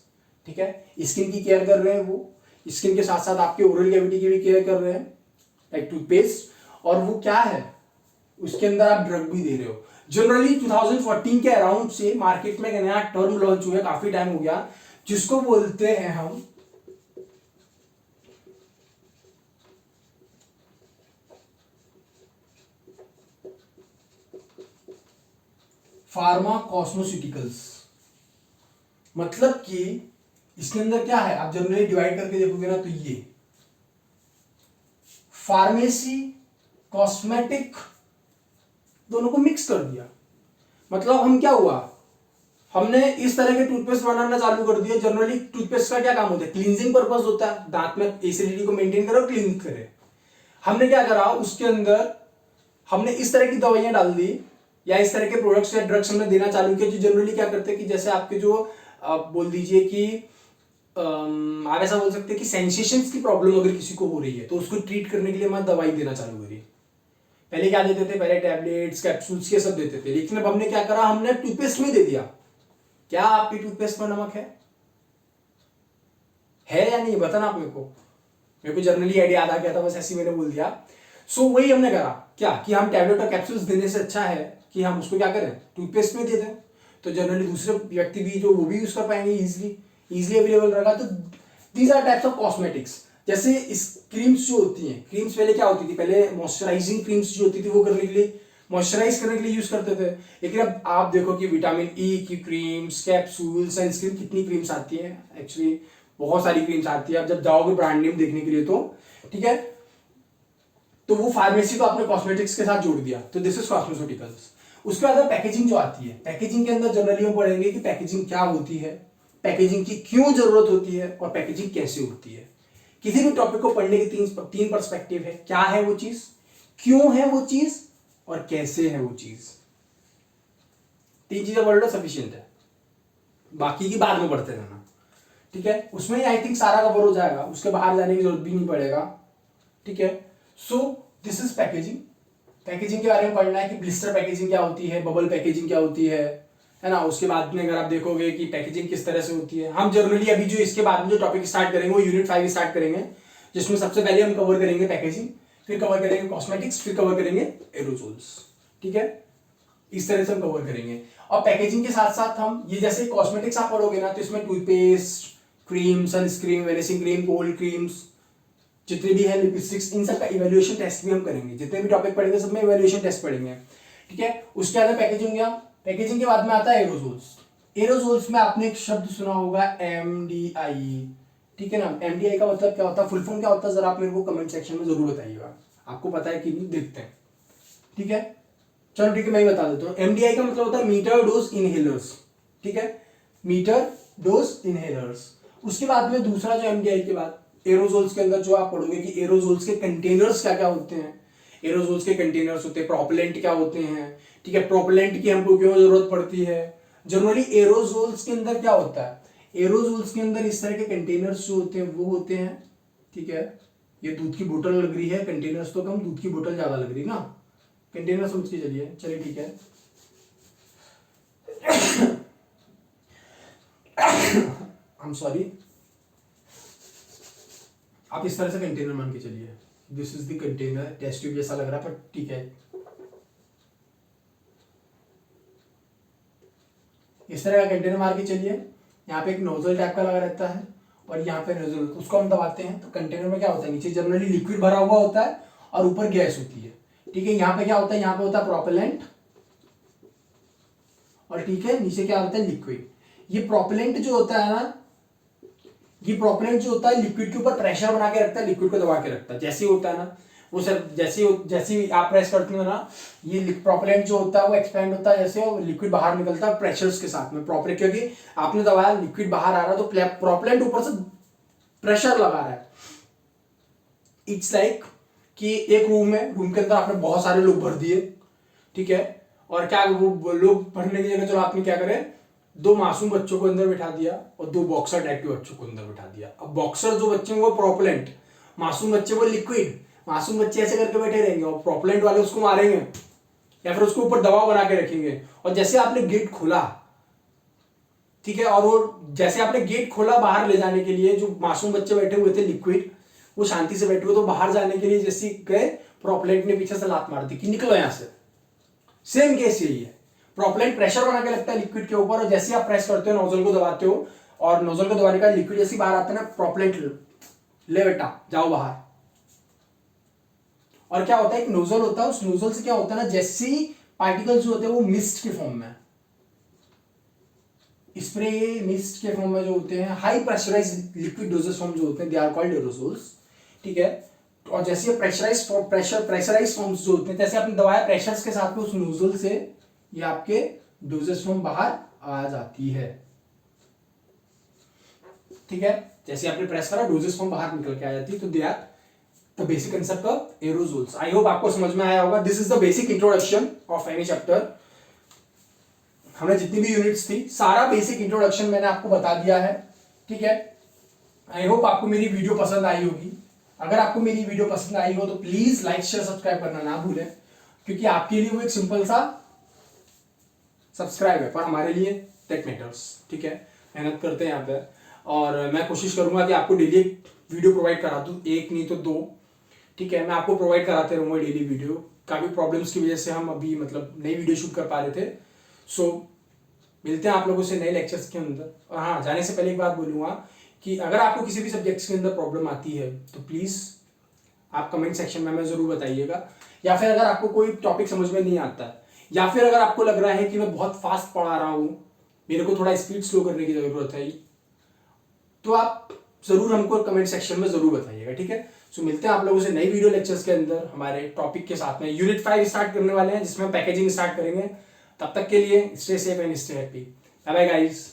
ठीक है, स्किन की केयर कर रहे हैं वो, स्किन के साथ साथ आपके ओरल कैविटी की भी केयर कर रहे हैं लाइक टूथपेस्ट, और वो क्या है उसके अंदर आप ड्रग भी दे रहे हो। जनरली 2014 के अराउंड से मार्केट में एक नया टर्म लॉन्च हुआ है, काफी टाइम हो गया, जिसको बोलते हैं हम फार्मा कॉस्मोस्यूटिकल्स। मतलब कि इसके अंदर क्या है, आप जनरली डिवाइड करके देखोगे ना, तो ये फार्मेसी, कॉस्मेटिक दोनों को मिक्स कर दिया। मतलब हम क्या हुआ, हमने इस तरह के टूथपेस्ट बनाना चालू कर दिया। जनरली टूथपेस्ट का क्या काम होता है, क्लींजिंग पर्पस होता है, दांत में एसिडिटी को मेंटेन करे और क्लीन करे। हमने क्या करा, उसके अंदर हमने इस तरह की दवाइयां डाल दी या इस तरह के प्रोडक्ट्स या ड्रग्स हमने देना चालू किया, जो जनरली क्या करते हैं कि जैसे आपके जो आप बोल दीजिए कि आप ऐसा बोल सकते हैं कि सेंसेशंस की प्रॉब्लम अगर किसी को हो रही है तो उसको ट्रीट करने के लिए हमारी दवाई देना चालू करी। पहले क्या देते थे, पहले टैबलेट्स, कैप्सूल्स ये सब देते थे, लेकिन अब हमने क्या करा, हमने टूथपेस्ट में दे दिया। क्या आपकी टूथपेस्ट में नमक है या नहीं, बताना आप मेरे को जनरली आइडिया याद आ गया था, बस ऐसे मैंने बोल दिया। सो वही हमने करा क्या कि हम टैबलेट और कैप्सूल्स देने से अच्छा है कि हम उसको क्या करें, टूथपेस्ट में दे दें, तो जनरली दूसरे व्यक्ति भी जो वो भी यूज कर पाएंगे, इजीली अवेलेबल रहेगा। तो these are types of cosmetics. जैसे इस क्रीम्स जो होती हैं, क्रीम्स पहले क्या होती थी, पहले मॉइस्चराइजिंग क्रीम्स जो होती थी वो करने के लिए, मॉइस्चराइज करने के लिए यूज करते थे। लेकिन अब आप देखो कि विटामिन ई की क्रीम्स, कैप्सूल, सनस्क्रीन, कितनी क्रीम्स आती है, एक्चुअली बहुत सारी क्रीम्स आती है। अब जब जाओगे ब्रांड नेम देखने के लिए तो ठीक है, तो वो फार्मेसी को आपने कॉस्मेटिक्स के साथ जोड़ दिया, तो दिस इज कॉस्मेटिकल्स। उसके बाद पैकेजिंग जो आती है, पैकेजिंग के अंदर जनरली हम पढ़ेंगे कि पैकेजिंग क्या होती है, पैकेजिंग की क्यों जरूरत होती है और पैकेजिंग कैसे होती है। किसी भी टॉपिक को पढ़ने के तीन पर्सपेक्टिव है, क्या है वो चीज, क्यों है वो चीज और कैसे है वो चीज। तीन चीजें पढ़ लो सफिशिएंट है, बाकी की बाद में पढ़ते रहना, ठीक है। उसमें आई थिंक सारा कवर हो जाएगा, उसके बाहर जाने की जरूरत भी नहीं पड़ेगा, ठीक है। सो दिस इज पैकेजिंग। पैकेजिंग के बारे में पढ़ना है कि ब्लिस्टर पैकेजिंग क्या होती है, बबल पैकेजिंग क्या होती है ना। उसके बाद में अगर आप देखोगे कि पैकेजिंग किस तरह से होती है, हम जनरली अभी जो इसके बाद में जो टॉपिक स्टार्ट करेंगे वो यूनिट 5 स्टार्ट करेंगे, जिसमें सबसे पहले हम कवर करेंगे पैकेजिंग, फिर कवर करेंगे कॉस्मेटिक्स, फिर कवर करेंगे एरोसोल्स, ठीक है। इस तरह से हम कवर करेंगे। और पैकेजिंग के साथ साथ हम ये जैसे कॉस्मेटिक्स आप पढ़ोगे ना, तो इसमें toothpaste, cream, sunscreen, vanishing cream, cold creams, जितने भी है लिपस्टिक्स, इन सब का इवैल्यूएशन टेस्ट भी हम करेंगे। जितने भी टॉपिक पढ़ेंगे सब में इवैल्यूएशन टेस्ट पढ़ेंगे, ठीक है। उसके बाद पैकेजिंग गया, पैकेजिंग के बाद में आता है एरोसोल्स। एरोसोल्स में आपने एक शब्द सुना होगा एमडीआई, ठीक है ना। एमडीआई का मतलब क्या होता है, फुल फॉर्म क्या होता है, जरा आप मेरे को कमेंट सेक्शन में जरूर बताइएगा, आपको पता है कि नहीं, देखते हैं, ठीक है। चलो ठीक है, मैं ही बता देता हूँ। एमडीआई का मतलब होता है मीटर डोज इनहेलर्स, ठीक है, मीटर डोज इनहेलर्स। उसके बाद में दूसरा जो एमडीआई के बाद एरोसोल्स के अंदर जो आप पढ़ोगे कि एरोसोल्स के कंटेनर्स क्या क्या होते हैं। एरोसोल्स के कंटेनर्स होते हैं, प्रोपेलेंट क्या होते हैं, ठीक है। प्रोपेलेंट की हमको क्यों जरूरत पड़ती है। जनरली एरोसोल्स के अंदर क्या होता है, एरोसोल्स के अंदर इस तरह के कंटेनर्स जो होते हैं वो होते हैं, ठीक है। ये दूध की बोतल लग रही है, कंटेनर्स तो कम, दूध की बोतल ज्यादा लग रही है ना, कंटेनर समझ के चलिए, चलिए ठीक है। आई एम सॉरी, आप इस तरह से कंटेनर मान के चलिए, this is the container, test tube जैसा लग रहा है पर ठीक है। इस तरह का कंटेनर मार के चलिए, यहाँ पे एक नोजल टाइप का लगा रहता है और यहाँ पे नोजल, उसको हम दबाते हैं तो कंटेनर में क्या होता है, नीचे जनरली लिक्विड भरा हुआ होता है और ऊपर गैस होती है, ठीक है। यहाँ पे क्या होता है, यहाँ पे होता है प्रोपेलेंट और ठीक है, नीचे क्या होता है, लिक्विड। ये प्रोपेलेंट जो होता है ना, ये प्रोपेलेंट जो होता है लिक्विड के ऊपर प्रेशर बना के रखता है, लिक्विड को दबा के रखता है। जैसे ही होता है ना वो सर, जैसे ही आप प्रेस करते हो ना, ये प्रोपेलेंट जो होता है वो एक्सपेंड होता है जैसे, और लिक्विड बाहर निकलता है प्रेशर्स के साथ में प्रॉपर, क्योंकि आपने दबाया लिक्विड बाहर आ रहा है तो प्रोपेलेंट ऊपर से प्रेशर लगा रहा है। इट्स लाइक कि एक रूम के अंदर आपने बहुत सारे लोग भर दिए, ठीक है। और क्या वो लोग भरने की जगह चलो आपने क्या करे, 2 मासूम बच्चों को अंदर बिठा दिया और 2 बॉक्सर टाइप के बच्चों को अंदर बिठा दिया। अब बॉक्सर जो बच्चे हैं वो प्रोपेलेंट, मासूम बच्चे वो लिक्विड। मासूम बच्चे ऐसे करके बैठे रहेंगे और प्रोपेलेंट वाले उसको मारेंगे या फिर उसको ऊपर दबाव बना के रखेंगे। और जैसे आपने गेट खोला, ठीक है, और वो जैसे आपने गेट खोला बाहर ले जाने के लिए, जो मासूम बच्चे बैठे हुए थे लिक्विड, वो शांति से बैठे हुए, तो बाहर जाने के लिए जैसे गए, प्रोपेलेंट ने पीछे से लात मार दी कि निकलो यहां से। सेम केस यही है, प्रोपेलेंट प्रेशर बना के लगता है लिक्विड के ऊपर, और जैसे आप प्रेस करते हो, नोजल को दबाते हो, और नोजल को दबाने का लिक्विड जैसे बाहर आता है ना, प्रोपेलेंट ले बेटा जाओ बाहर। और क्या होता है, एक नोजल होता है, उस नोजल से क्या होता है ना, जैसे ही पार्टिकल्स जो होते हैं वो मिस्ट के फॉर्म में, स्प्रे मिस्ट के फॉर्म में जो होते हैं, high pressurized liquid doses form जो होते हैं, दे आर कॉल्ड एरोसोल्स, ठीक है। और जैसे प्रेशराइज्ड फॉर्म्स जो होते हैं, जैसे आपने दबाया प्रेशर्स के साथ में उस नोजल से, ये आपके डोजेस फॉर्म बाहर आ जाती है, ठीक है। जैसे आपने प्रेस करा डोजेस फॉर्म बाहर निकल के आ जाती है। तो they are the basic concept of aerosols. I hope आपको समझ में आया होगा। This is the basic introduction of any chapter. हमने जितनी भी यूनिट्स थी सारा बेसिक इंट्रोडक्शन मैंने आपको बता दिया है, ठीक है। आई होप आपको मेरी वीडियो पसंद आई होगी। अगर आपको मेरी वीडियो पसंद आई हो तो प्लीज लाइक शेयर सब्सक्राइब करना ना भूलें, क्योंकि आपके लिए वो एक सिंपल सा सब्सक्राइब है, पर हमारे लिए दैट मैटर्स, ठीक है। मेहनत करते हैं यहाँ पे, और मैं कोशिश करूंगा कि आपको डेली वीडियो प्रोवाइड करा दूं, एक नहीं तो 2, ठीक है। मैं आपको प्रोवाइड कराते रहूंगा डेली वीडियो, काफ़ी प्रॉब्लम्स की वजह से हम अभी मतलब नई वीडियो शूट कर पा रहे थे। सो मिलते हैं आप लोगों से नए लेक्चर्स के अंदर। और हाँ, जाने से पहले एक बात बोलूँगा कि अगर आपको किसी भी सब्जेक्ट्स के अंदर प्रॉब्लम आती है तो प्लीज़ आप कमेंट सेक्शन में हमें ज़रूर बताइएगा, या फिर अगर आपको कोई टॉपिक समझ में नहीं आता है, या फिर अगर आपको लग रहा है कि मैं बहुत फास्ट पढ़ा रहा हूँ, मेरे को थोड़ा स्पीड स्लो करने की ज़रूरत है, तो आप ज़रूर हमको कमेंट सेक्शन में ज़रूर बताइएगा, ठीक है। सो मिलते हैं आप लोगों से नई वीडियो लेक्चर्स के अंदर हमारे टॉपिक के साथ में। यूनिट 5 स्टार्ट करने वाले हैं जिसमें हम पैकेजिंग स्टार्ट करेंगे। तब तक के लिए stay safe and stay happy. Bye bye guys.